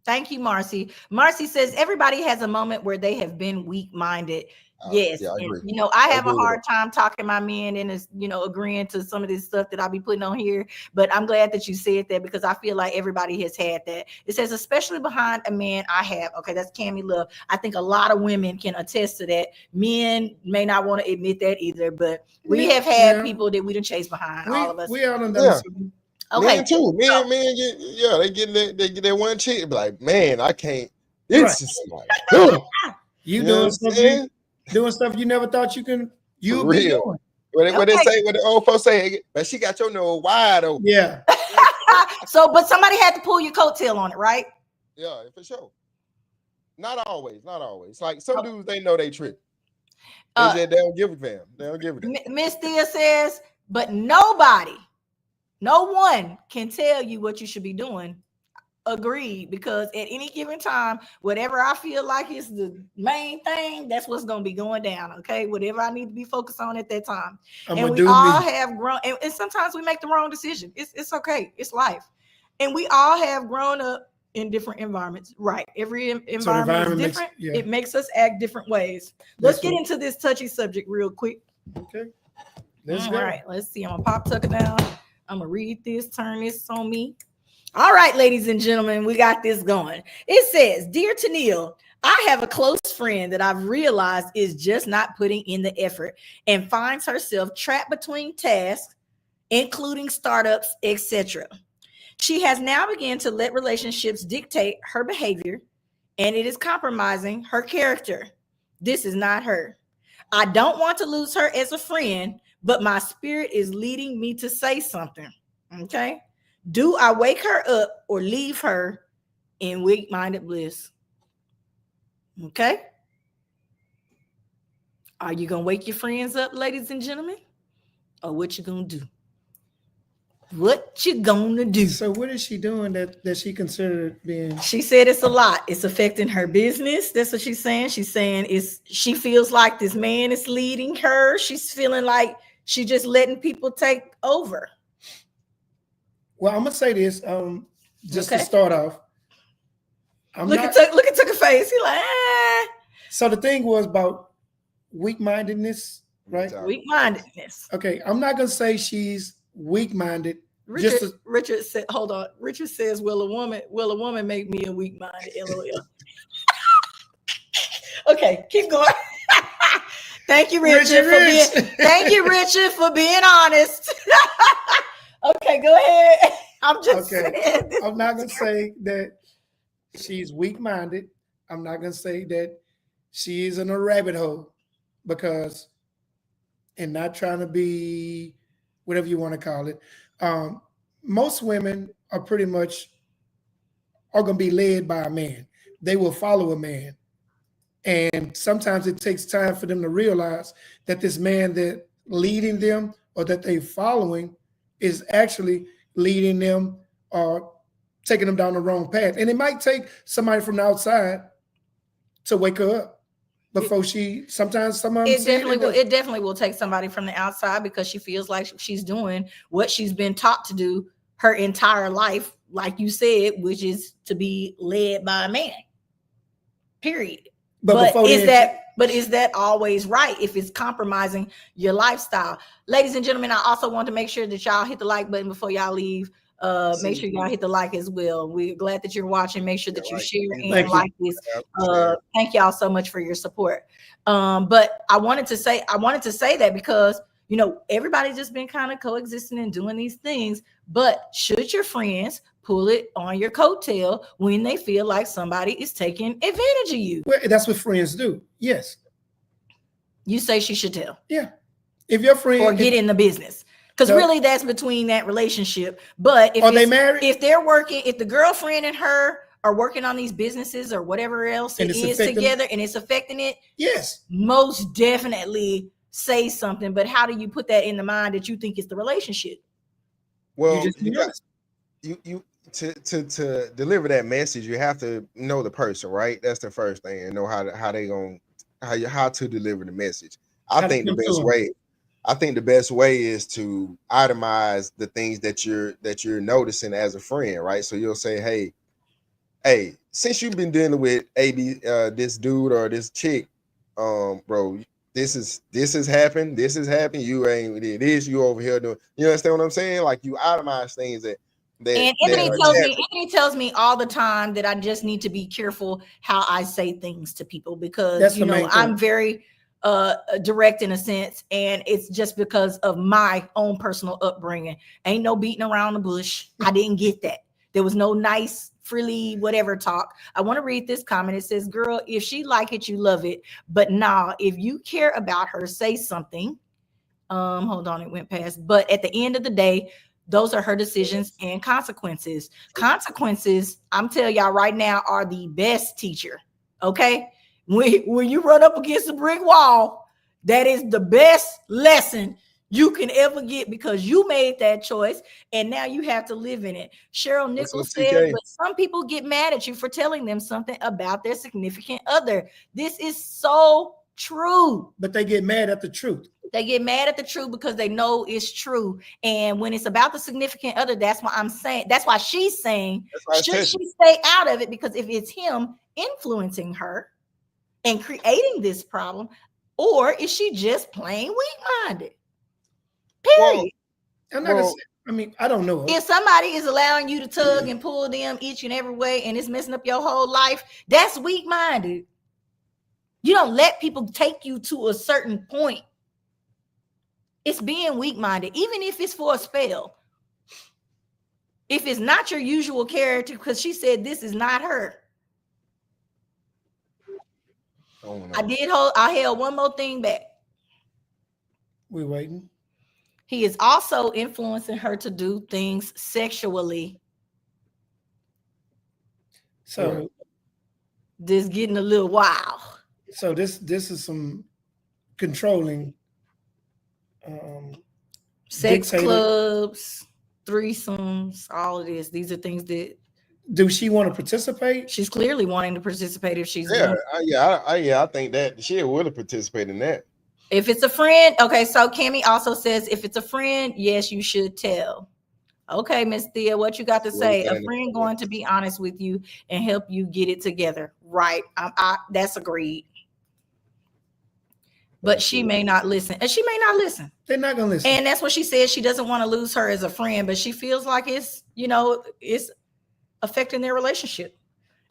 Thank you, Marcy. Marcy says everybody has a moment where they have been weak-minded. Yes. Yeah, I agree. And, I have a hard time talking my men into, agreeing to some of this stuff that I'll be putting on here. But I'm glad that you said that because I feel like everybody has had that. It says, especially behind a man I have. Okay, that's Cammie Love. I think a lot of women can attest to that. Men may not want to admit that either, but we have had people that we done chase behind, all of us. We all done okay. Men too. Men get that one chick, be like, man, I can't. It's just like, you doing stuff you never thought you'd be doing. What they say, what the old folks say, but she got your nose wide open. Yeah. So, but somebody had to pull your coattail on it, right? Yeah, for sure. Not always. Like some dudes, they know they trip. They don't give a damn. They don't give a damn. Miss Thea says, but nobody, no one can tell you what you should be doing. Agreed, because at any given time, whatever I feel like is the main thing, that's what's going to be going down. Okay, whatever I need to be focused on at that time. And we all have grown, and sometimes we make the wrong decision. It's okay. It's life, and we all have grown up in different environments. Right, every environment is different. It makes us act different ways. Let's get into this touchy subject real quick. Okay, let's go. All right, let's see. I'm gonna pop Tucker down. I'm gonna read this. Turn this on me. All right, ladies and gentlemen, we got this going. It says, Dear Tennille, I have a close friend that I've realized is just not putting in the effort and finds herself trapped between tasks, including startups, etc. She has now begun to let relationships dictate her behavior, and it is compromising her character. This is not her. I don't want to lose her as a friend, but my spirit is leading me to say something. Okay? Do I wake her up or leave her in weak-minded bliss? Okay? Are you going to wake your friends up, ladies and gentlemen? Or what you going to do? What you going to do? So what is she doing that she considered being? She said it's a lot. It's affecting her business. That's what she's saying. She's saying she feels like this man is leading her. She's feeling like she's just letting people take over. Well, I'm gonna say this, just to start off. Look at Tucker's face. He like, So the thing was about weak-mindedness, right? Weak-mindedness. Okay, I'm not gonna say she's weak-minded. Richard said, hold on. Richard says, will a woman make me a weak-minded? LOL. Okay, keep going. Thank you, Richard, for being honest. Okay, go ahead. I'm just saying. I'm not going to say that she's weak-minded. I'm not going to say that she's in a rabbit hole because, and not trying to be whatever you want to call it. Most women are pretty much going to be led by a man. They will follow a man. And sometimes it takes time for them to realize that this man that leading them or that they're following is actually leading them or taking them down the wrong path. And it might take somebody from the outside to wake her up before sometimes some of them it definitely will take somebody from the outside because she feels like she's doing what she's been taught to do her entire life, like you said, which is to be led by a man. Period. But is that always right if it's compromising your lifestyle? Ladies and gentlemen, I also want to make sure that y'all hit the like button before y'all leave. Make sure y'all hit the like as well. We're glad that you're watching. Make sure that you share and like this. Thank y'all so much for your support. But I wanted to say that because everybody's just been kind of coexisting and doing these things. But should your friends pull it on your coattail when they feel like somebody is taking advantage of you? Well, that's what friends do. Yes. You say she should tell. Yeah. If your friend or get in the business. Because really that's between that relationship. But are they married? If they're working, if the girlfriend and her are working on these businesses or whatever else it is together and it's affecting it, yes, most definitely say something. But how do you put that in the mind that you think it's the relationship? Well, you to deliver that message, you have to know the person, right? That's the first thing, and know how to deliver the message. I think the best way is to itemize the things that you're noticing as a friend, right? So you'll say, hey, since you've been dealing with this dude or this chick, bro, this has happened. You ain't this. You over here doing. You understand what I'm saying? Like you itemize things that. And Anthony tells me all the time that I just need to be careful how I say things to people because I'm very direct in a sense, and it's just because of my own personal upbringing. Ain't no beating around the bush. I didn't get that. There was no nice, frilly, whatever talk. I want to read this comment. It says, girl, if she like it, you love it. But nah, if you care about her, say something. Hold on, it went past. But at the end of the day, those are her decisions and consequences. Consequences, I'm telling y'all right now, are the best teacher. Okay, when you run up against a brick wall, that is the best lesson you can ever get, because you made that choice and now you have to live in it. Cheryl Nichols said, but some people get mad at you for telling them something about their significant other. This is so true. But they get mad at the truth. They get mad at the truth because they know it's true. And when it's about the significant other, that's why I'm saying, that's why she's saying, should she stay out of it? Because if it's him influencing her and creating this problem, or is she just plain weak-minded? Period. I'm not gonna say, I mean, I don't know. If somebody is allowing you to tug and pull them each and every way and it's messing up your whole life, that's weak-minded. You don't let people take you to a certain point. It's being weak-minded, even if it's for a spell. If it's not your usual character, because she said this is not her. I held one more thing back. We're waiting. He is also influencing her to do things sexually. So this getting a little wild. So this is some controlling sex clubs, threesomes, all of this. These are things that. Do she want to participate? She's clearly wanting to participate if she's I think that she would have participated in that. If it's a friend, okay, so Kimmy also says if it's a friend, yes, you should tell. Okay, Miss Thea, what you got to say? A friend going to be honest with you and help you get it together. Right. That's agreed. But she may not listen. And she may not listen. They're not going to listen. And that's what she says. She doesn't want to lose her as a friend, but she feels like it's affecting their relationship.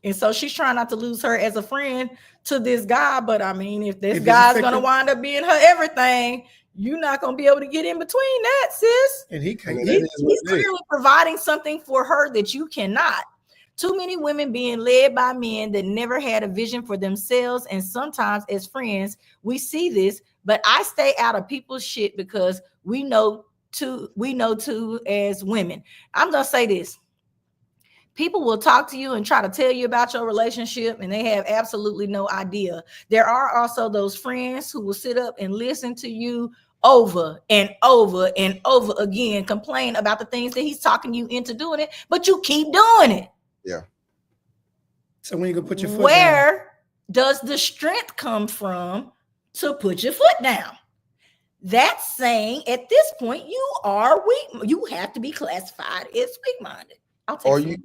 And so she's trying not to lose her as a friend to this guy. But I mean, if this guy's going to wind up being her everything, you're not going to be able to get in between that, sis. And he's clearly providing something for her that you cannot. Too many women being led by men that never had a vision for themselves. And sometimes as friends, we see this, but I stay out of people's shit because we know too as women. I'm going to say this. People will talk to you and try to tell you about your relationship, and they have absolutely no idea. There are also those friends who will sit up and listen to you over and over and over again, complain about the things that he's talking you into doing it, but you keep doing it. Yeah. So when you go put your foot Where down, does the strength come from to put your foot down? That's saying at this point you are weak. You have to be classified as weak-minded. Or you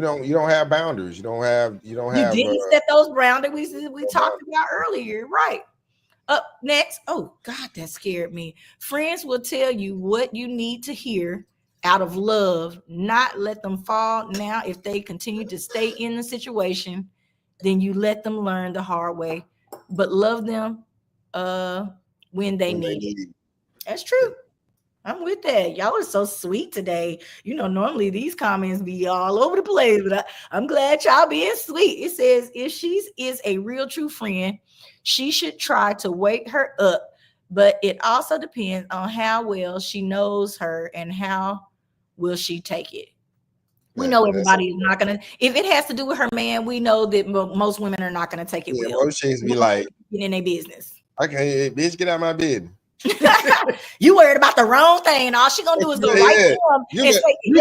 don't have boundaries. You didn't set those boundaries we talked about earlier, right? Up next, oh God, that scared me. Friends will tell you what you need to hear out of love, not let them fall. Now, if they continue to stay in the situation, then you let them learn the hard way, but love them when they need it. That's true. I'm with that. Y'all are so sweet today. Normally these comments be all over the place, but I'm glad y'all being sweet. It says, if she is a real true friend, she should try to wake her up, but it also depends on how well she knows her and how will she take it. We know everybody is not going to, if it has to do with her man, we know that most women are not going to take it well. Most chicks be like, get in their business. Okay, bitch, get out of my bed. You worried about the wrong thing, and all she gonna do is go right to him and say, "You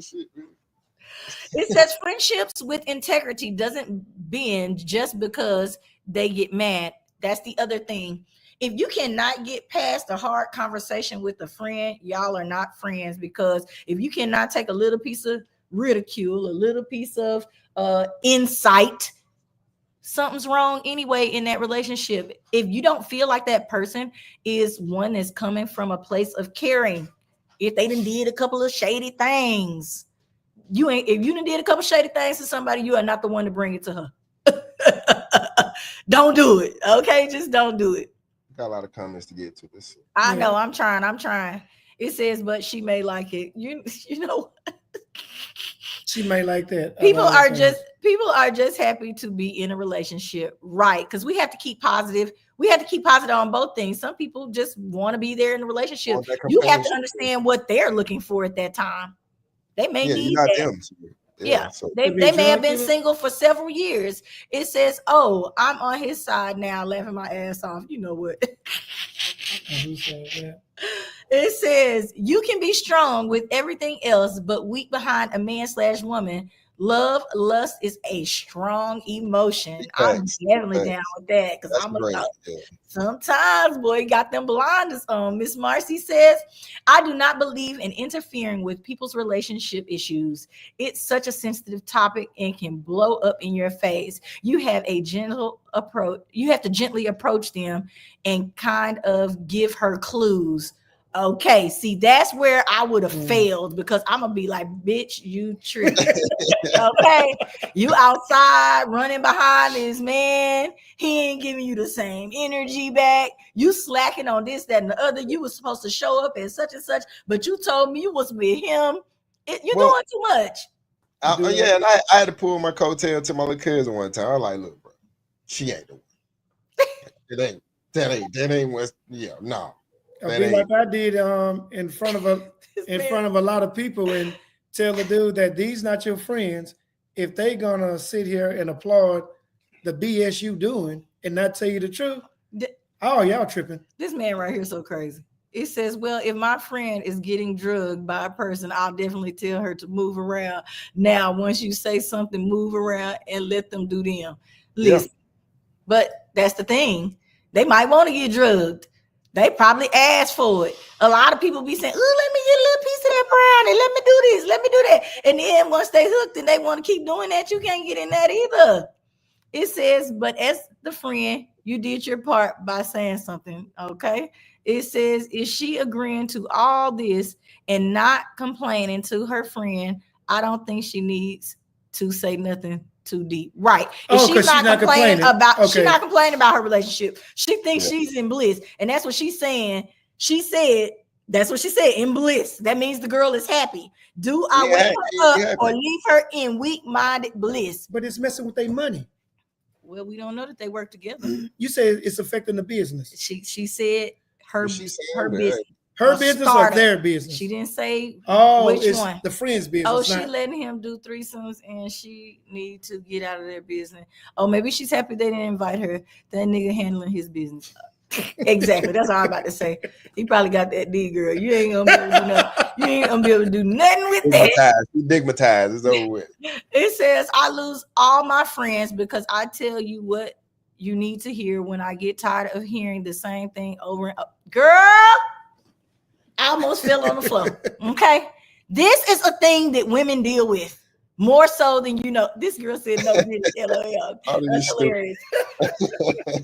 shit." It says friendships with integrity doesn't bend just because they get mad. That's the other thing. If you cannot get past a hard conversation with a friend, y'all are not friends, because if you cannot take a little piece of ridicule, a little piece of insight, something's wrong anyway in that relationship. If you don't feel like that person is one that's coming from a place of caring, if they done did a couple of shady things, if you done did a couple shady things to somebody, you are not the one to bring it to her. Don't do it. Okay, just don't do it. Got a lot of comments to get to this. I know. I'm trying. It says, but she may like it. You know. She may like that. People are just happy to be in a relationship, right? Because we have to keep positive. We have to keep positive on both things. Some people just want to be there in a relationship. You have to understand what they're looking for at that time. They may need you're not that. them. Yeah, so. they may have been single for several years. It says, "Oh, I'm on his side now, laughing my ass off." You know what? Who said that? It says you can be strong with everything else, but weak behind a man/woman. Love, lust is a strong emotion. I'm definitely down with that because I'm a sometimes, boy, you got them blinders on. Miss Marcy says, I do not believe in interfering with people's relationship issues. It's such a sensitive topic and can blow up in your face. You have a gentle approach. You have to gently approach them and kind of give her clues. Okay, see, that's where I would have failed because I'm gonna be like, bitch, you tripping. Okay, you outside running behind this man. He ain't giving you the same energy back. You slacking on this, that, and the other. You was supposed to show up at such and such, but you told me you was with him. You're doing too much. And I had to pull my coattail to my little cousin one time. I was like, look, bro, she ain't the one. That ain't what. Yeah, no. I feel like I did in front of a lot of people and tell the dude that these not your friends. If they gonna sit here and applaud the BS you doing and not tell you the truth, y'all tripping. This man right here is so crazy. It says, well, if my friend is getting drugged by a person, I'll definitely tell her to move around. Now, once you say something, move around and let them do them. Listen, but that's the thing. They might want to get drugged. They probably asked for it. A lot of people be saying, oh, let me get a little piece of that brownie. Let me do this. Let me do that. And then once they hooked and they want to keep doing that, you can't get in that either. It says, but as the friend, you did your part by saying something, okay? It says, is she agreeing to all this and not complaining to her friend? I don't think she needs to say nothing too deep, right? If she's not complaining about her relationship, she thinks she's in bliss, and that's what she's saying. That's what she said, in bliss. That means the girl is happy. Do I wake her up or leave her in weak-minded bliss? But it's messing with their money. Well, we don't know that they work together. You say it's affecting the business. She said her business. Her business or their business? She didn't say which one. The friend's business. Oh, she letting him do threesomes and she need to get out of their business. Oh, maybe she's happy they didn't invite her. That nigga handling his business. Exactly. That's what I'm about to say. He probably got that D girl. You ain't gonna be able to do nothing. You ain't gonna be able to do nothing with that. Stigmatized. It's over with. It says, I lose all my friends because I tell you what you need to hear when I get tired of hearing the same thing over and over. Girl, I almost fell on the floor. Okay. This is a thing that women deal with more so than you know. This girl said no. LOL. That's hilarious.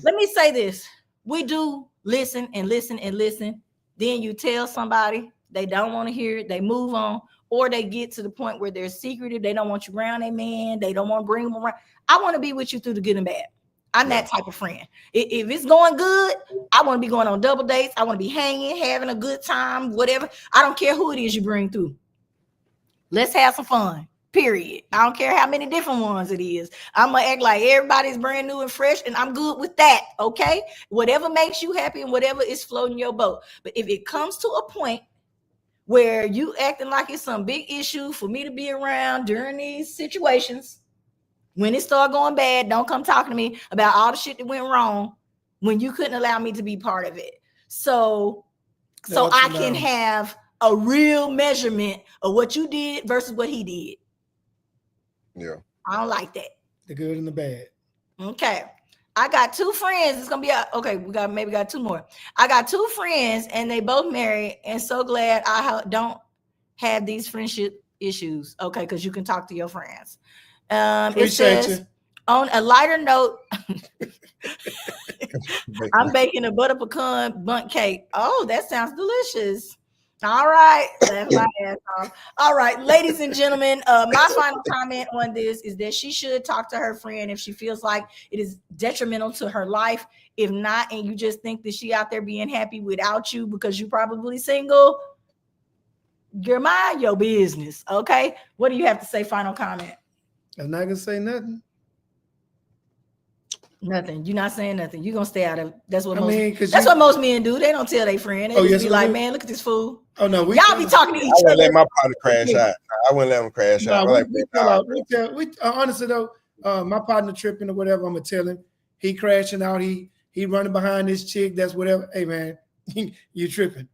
Let me say this. We do listen and listen and listen. Then you tell somebody they don't want to hear it. They move on, or they get to the point where they're secretive. They don't want you around their man. They don't want to bring them around. I want to be with you through the good and bad. I'm that type of friend. If it's going good, I want to be going on double dates. I want to be hanging, having a good time, whatever. I don't care who it is you bring through. Let's have some fun, period. I don't care how many different ones it is. I'm going to act like everybody's brand new and fresh, and I'm good with that, okay? Whatever makes you happy and whatever is floating your boat. But if it comes to a point where you acting like it's some big issue for me to be around during these situations, when it start going bad, don't come talking to me about all the shit that went wrong when you couldn't allow me to be part of it. So I can have a real measurement of what you did versus what he did. Yeah. I don't like that. The good and the bad. Okay. I got two friends. It's going to be, okay, we got two more. I got two friends and they both married, and so glad I don't have these friendship issues. Okay. Because you can talk to your friends. It says, on a lighter note, I'm baking a butter pecan bundt cake. Oh, that sounds delicious. All right. That's my ass off. All right, ladies and gentlemen, my final comment on this is that she should talk to her friend if she feels like it is detrimental to her life. If not, and you just think that she out there being happy without you because you're probably single, You're mind your business. Okay. What do you have to say? Final comment. I'm not gonna say nothing. Nothing. You're not saying nothing. You're gonna stay out of. That's what that's what most men do. They don't tell their friend. They just be like, man, look at this fool. Oh no, y'all be talking to each I other. wouldn't let my partner crash out. I wouldn't let him crash out. Honestly though, my partner tripping or whatever, I'm gonna tell him. He crashing out. He running behind this chick. That's whatever. Hey man, you tripping.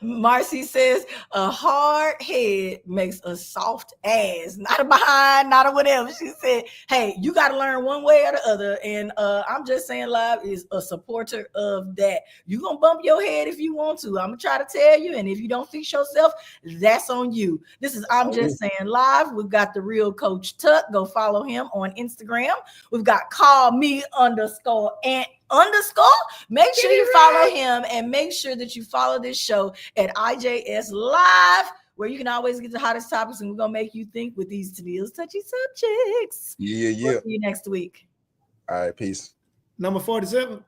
Marcy says a hard head makes a soft ass, not a behind, not a whatever. She said, hey, you got to learn one way or the other. And I'm just saying live is a supporter of that. You're going to bump your head if you want to. I'm going to try to tell you. And if you don't fix yourself, that's on you. This is I'm Just Saying Live. We've got the real Coach Tuck. Go follow him on Instagram. We've got call me _and_. Make sure you follow him and make sure that you follow this show at IJS Live, where you can always get the hottest topics, and we're gonna make you think with these Tennille's touchy subjects. Yeah. We'll see you next week. All right, peace. Number 47.